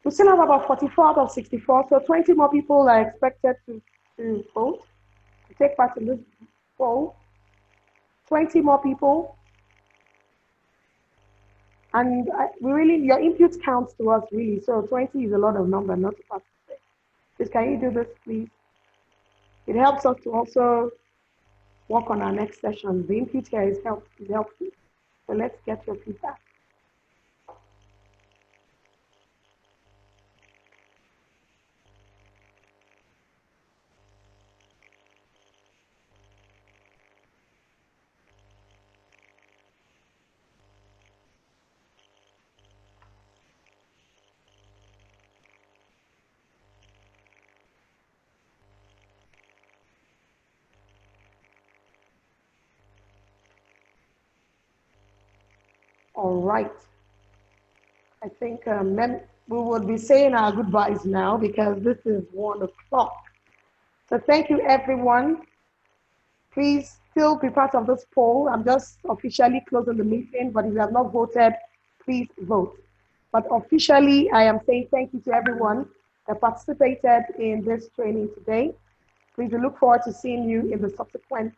We still have about 44 out of 64, so 20 more people are expected to vote, to take part in this poll. 20 more people. And your input counts to us, really. So 20 is a lot of number, not to participate. Please, can you do this, please? It helps us to also work on our next session. The input here is helpful. So let's get your feedback. All right. I think we will be saying our goodbyes now because this is 1 o'clock. So thank you, everyone. Please still be part of this poll. I'm just officially closing the meeting, but if you have not voted, please vote. But officially, I am saying thank you to everyone that participated in this training today. Please, we look forward to seeing you in the subsequent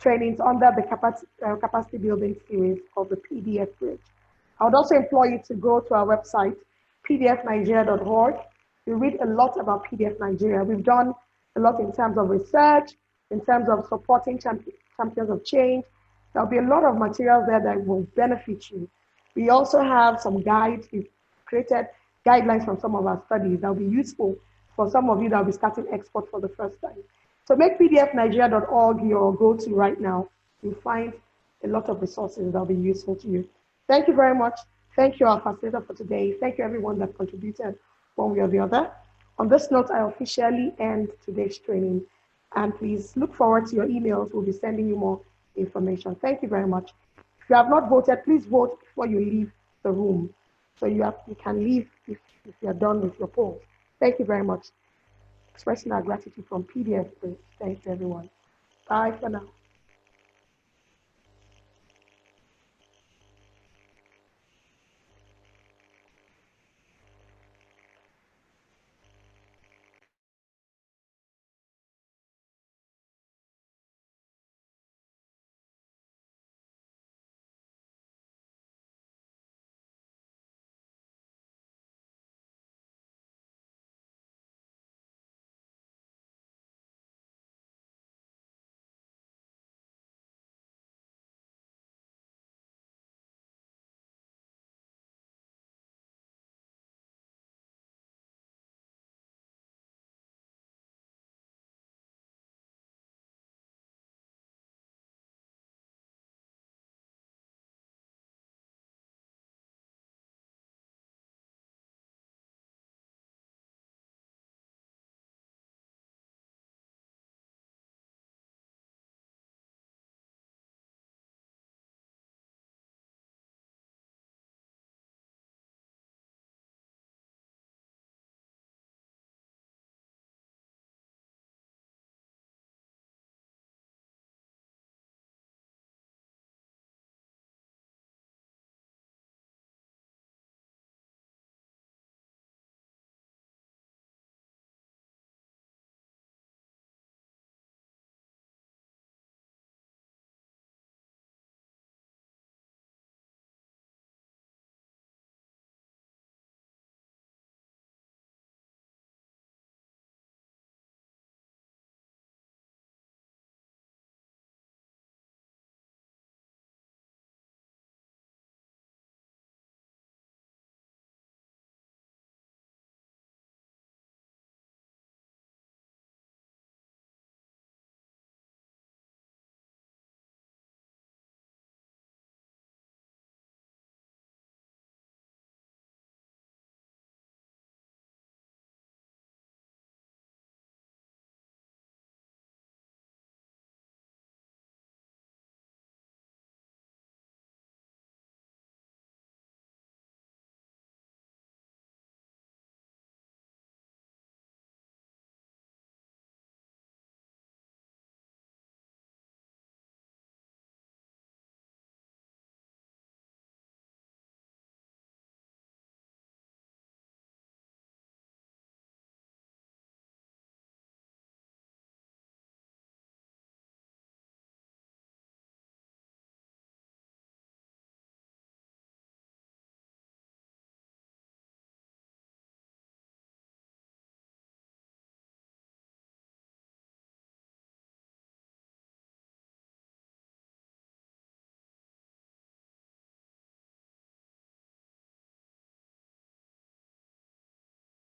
trainings under the capacity building series called the PDF Bridge. I would also implore you to go to our website, pdfnigeria.org. You read a lot about PDF Nigeria. We've done a lot in terms of research, in terms of supporting champions of change. There'll be a lot of materials there that will benefit you. We also have some guides. We've created guidelines from some of our studies that will be useful for some of you that will be starting export for the first time. So make pdfnigeria.org your go-to right now. You'll find a lot of resources that will be useful to you. Thank you very much. Thank you, our facilitator, for today. Thank you, everyone that contributed one way or the other. On this note, I officially end today's training. And please look forward to your emails. We'll be sending you more information. Thank you very much. If you have not voted, please vote before you leave the room. So you can leave if you're done with your polls. Thank you very much. Expressing our gratitude from PDF. Thank you, everyone. Bye for now.